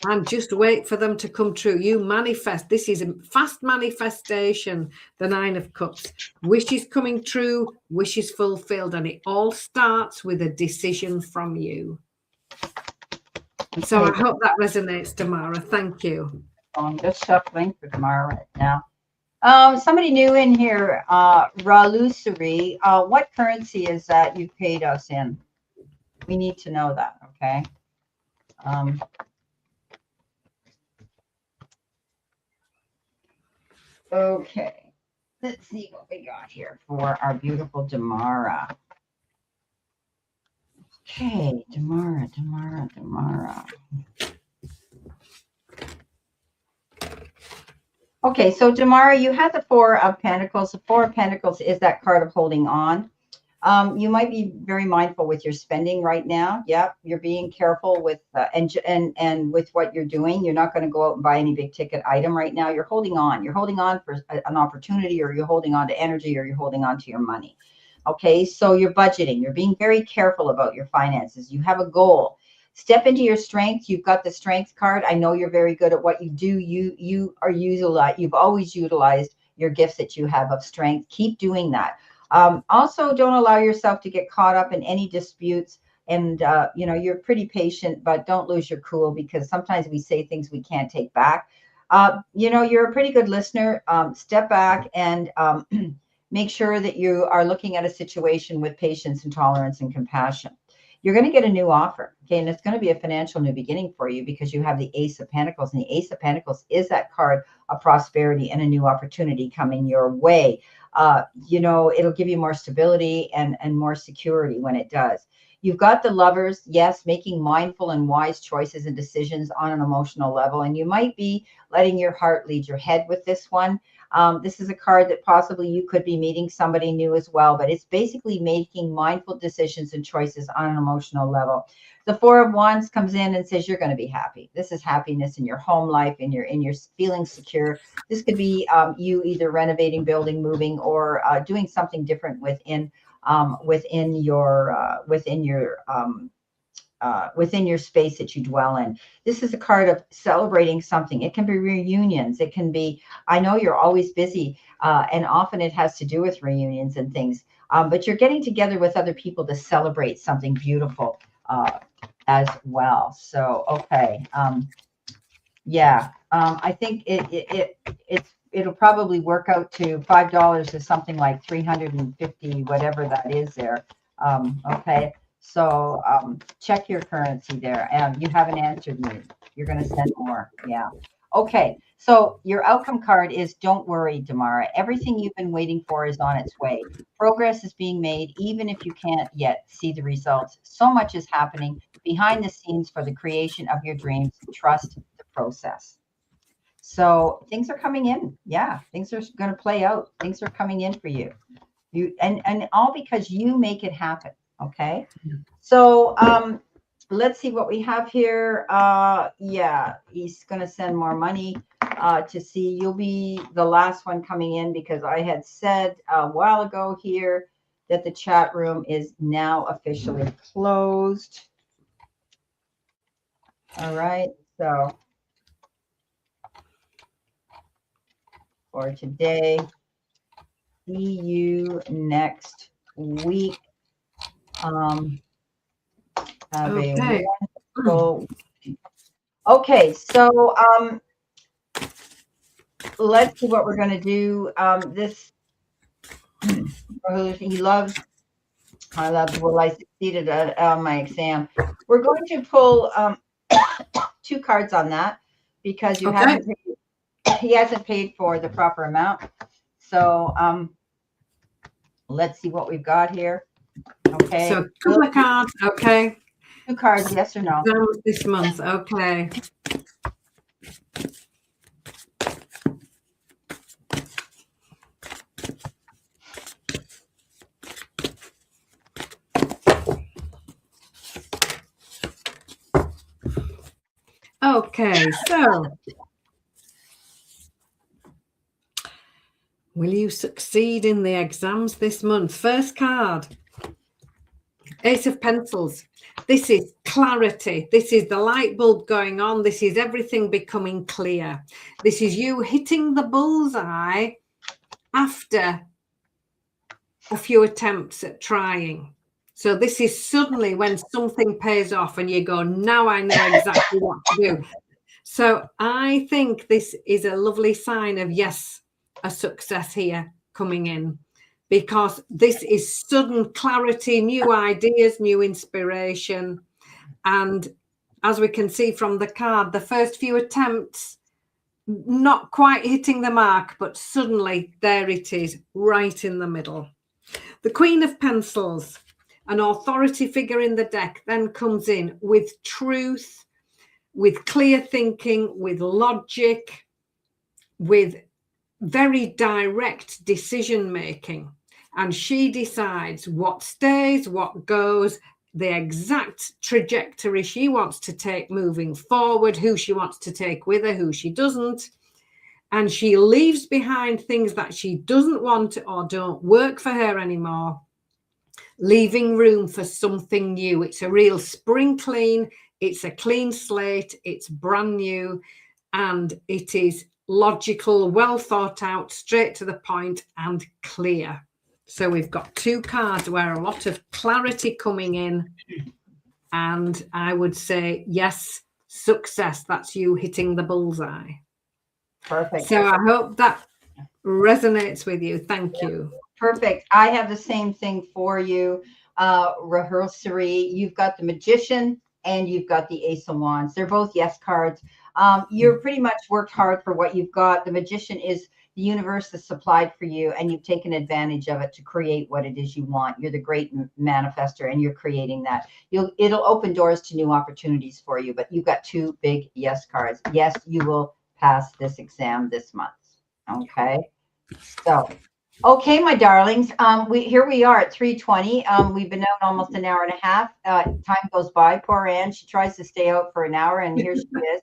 and just wait for them to come true. You manifest. This is a fast manifestation, the 9 of Cups. Wishes coming true, wishes fulfilled. And it all starts with a decision from you. So I hope that resonates, Tamara. Thank you. I'm just shuffling for Tamara right now. Somebody new in here, Ralusari. What currency is that you paid us in? We need to know that, okay? Okay, let's see what we got here for our beautiful Tamara. Okay, Tamara. Okay, so Tamara, you had the 4 of Pentacles. The 4 of Pentacles is that card of holding on. You might be very mindful with your spending right now. Yeah, you're being careful with and with what you're doing. You're not going to go out and buy any big ticket item right now. You're holding on. You're holding on for an opportunity, or you're holding on to energy, or you're holding on to your money. Okay, so you're budgeting. You're being very careful about your finances. You have a goal. Step into your strength. You've got the strength card. I know you're very good at what you do. You've always utilized your gifts that you have of strength. Keep doing that. Also, don't allow yourself to get caught up in any disputes. And, you're pretty patient, but don't lose your cool, because sometimes we say things we can't take back. You're a pretty good listener. Step back and make sure that you are looking at a situation with patience and tolerance and compassion. You're going to get a new offer, okay? And it's going to be a financial new beginning for you, because you have the Ace of Pentacles. And the Ace of Pentacles is that card of prosperity and a new opportunity coming your way. It'll give you more stability and more security when it does. You've got the Lovers, yes, making mindful and wise choices and decisions on an emotional level. And you might be letting your heart lead your head with this one. This is a card that possibly you could be meeting somebody new as well, but it's basically making mindful decisions and choices on an emotional level. The 4 of Wands comes in and says you're going to be happy. This is happiness in your home life, in your feeling secure. This could be you either renovating, building, moving, or doing something different within your space that you dwell in. This is a card of celebrating something. It can be reunions. It can be, I know you're always busy, and often it has to do with reunions and things, but you're getting together with other people to celebrate something beautiful as well. So, okay. I think it'll probably work out to $5 is something like 350, whatever that is there. Okay. So check your currency there. And you haven't answered me. You're going to send more. Yeah. Okay. So your outcome card is don't worry, Tamara. Everything you've been waiting for is on its way. Progress is being made, even if you can't yet see the results. So much is happening behind the scenes for the creation of your dreams. Trust the process. So things are coming in. Yeah. Things are going to play out. Things are coming in for you. And all because you make it happen. Okay. So let's see what we have here. He's going to send more money to see. You'll be the last one coming in, because I had said a while ago here that the chat room is now officially closed. All right. So for today, see you next week. Have a go. Okay, so let's see what we're going to do. This he loves. I love. Well, I succeeded at my exam. We're going to pull 2 cards on that because you haven't. He hasn't paid for the proper amount. So let's see what we've got here. Okay. So a couple of cards. Okay. 2 cards, yes or no? This month. Okay. Okay, so will you succeed in the exams this month? First card, Ace of Pentacles. This is clarity. This is the light bulb going on. This is everything becoming clear. This is you hitting the bullseye after a few attempts at trying. So this is suddenly when something pays off and you go, now I know exactly what to do. So I think this is a lovely sign of, yes, a success here coming in, because this is sudden clarity, new ideas, new inspiration. And as we can see from the card, the first few attempts, not quite hitting the mark, but suddenly there it is, right in the middle. The Queen of Pentacles, an authority figure in the deck, then comes in with truth, with clear thinking, with logic, with very direct decision making. And she decides what stays, what goes, the exact trajectory she wants to take moving forward, who she wants to take with her, who she doesn't. And she leaves behind things that she doesn't want or don't work for her anymore, leaving room for something new. It's a real spring clean. It's a clean slate. It's brand new. And it is logical, well thought out, straight to the point and clear. So we've got 2 cards where a lot of clarity coming in. And I would say, yes, success. That's you hitting the bullseye. Perfect. So I hope that resonates with you. Thank you. Perfect. I have the same thing for you, Rehearsary. You've got the Magician and you've got the Ace of Wands. They're both yes cards. You're pretty much worked hard for what you've got. The Magician is the universe that's supplied for you, and you've taken advantage of it to create what it is you want. You're the great manifester, and you're creating that. It'll open doors to new opportunities for you, but you've got 2 big yes cards. Yes, you will pass this exam this month. Okay. So, okay, my darlings, here we are at 3:20. We've been out almost an hour and a half. Time goes by. Poor Anne. She tries to stay out for an hour, and here she is.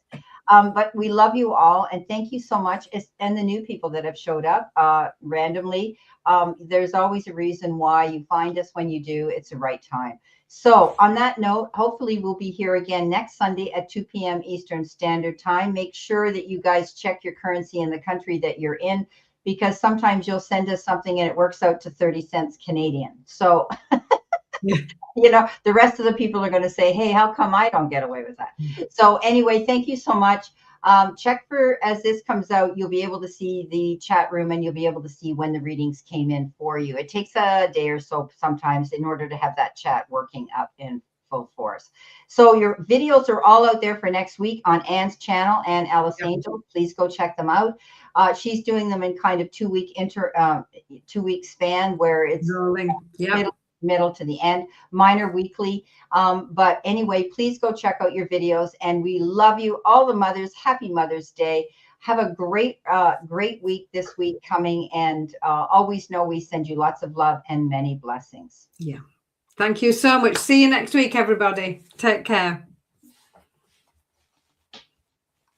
But we love you all, and thank you so much. And the new people that have showed up randomly. There's always a reason why you find us when you do. It's the right time. So on that note, hopefully we'll be here again next Sunday at 2 p.m. Eastern Standard Time. Make sure that you guys check your currency in the country that you're in, because sometimes you'll send us something and it works out to 30 cents Canadian. So, you know, the rest of the people are going to say, hey, how come I don't get away with that? So anyway, thank you so much. Check for, as this comes out, you'll be able to see the chat room and you'll be able to see when the readings came in for you. It takes a day or so sometimes in order to have that chat working up in full force. So your videos are all out there for next week on Anne's channel, Anne Ellis Angels. Please go check them out. She's doing them in kind of 2-week span where it's rolling. Middle to the end. Mine are weekly. But anyway, please go check out your videos, and we love you, all the mothers. Happy Mother's Day. Have a great week this week coming, and always know we send you lots of love and many blessings. Yeah. Thank you so much. See you next week, everybody. Take care.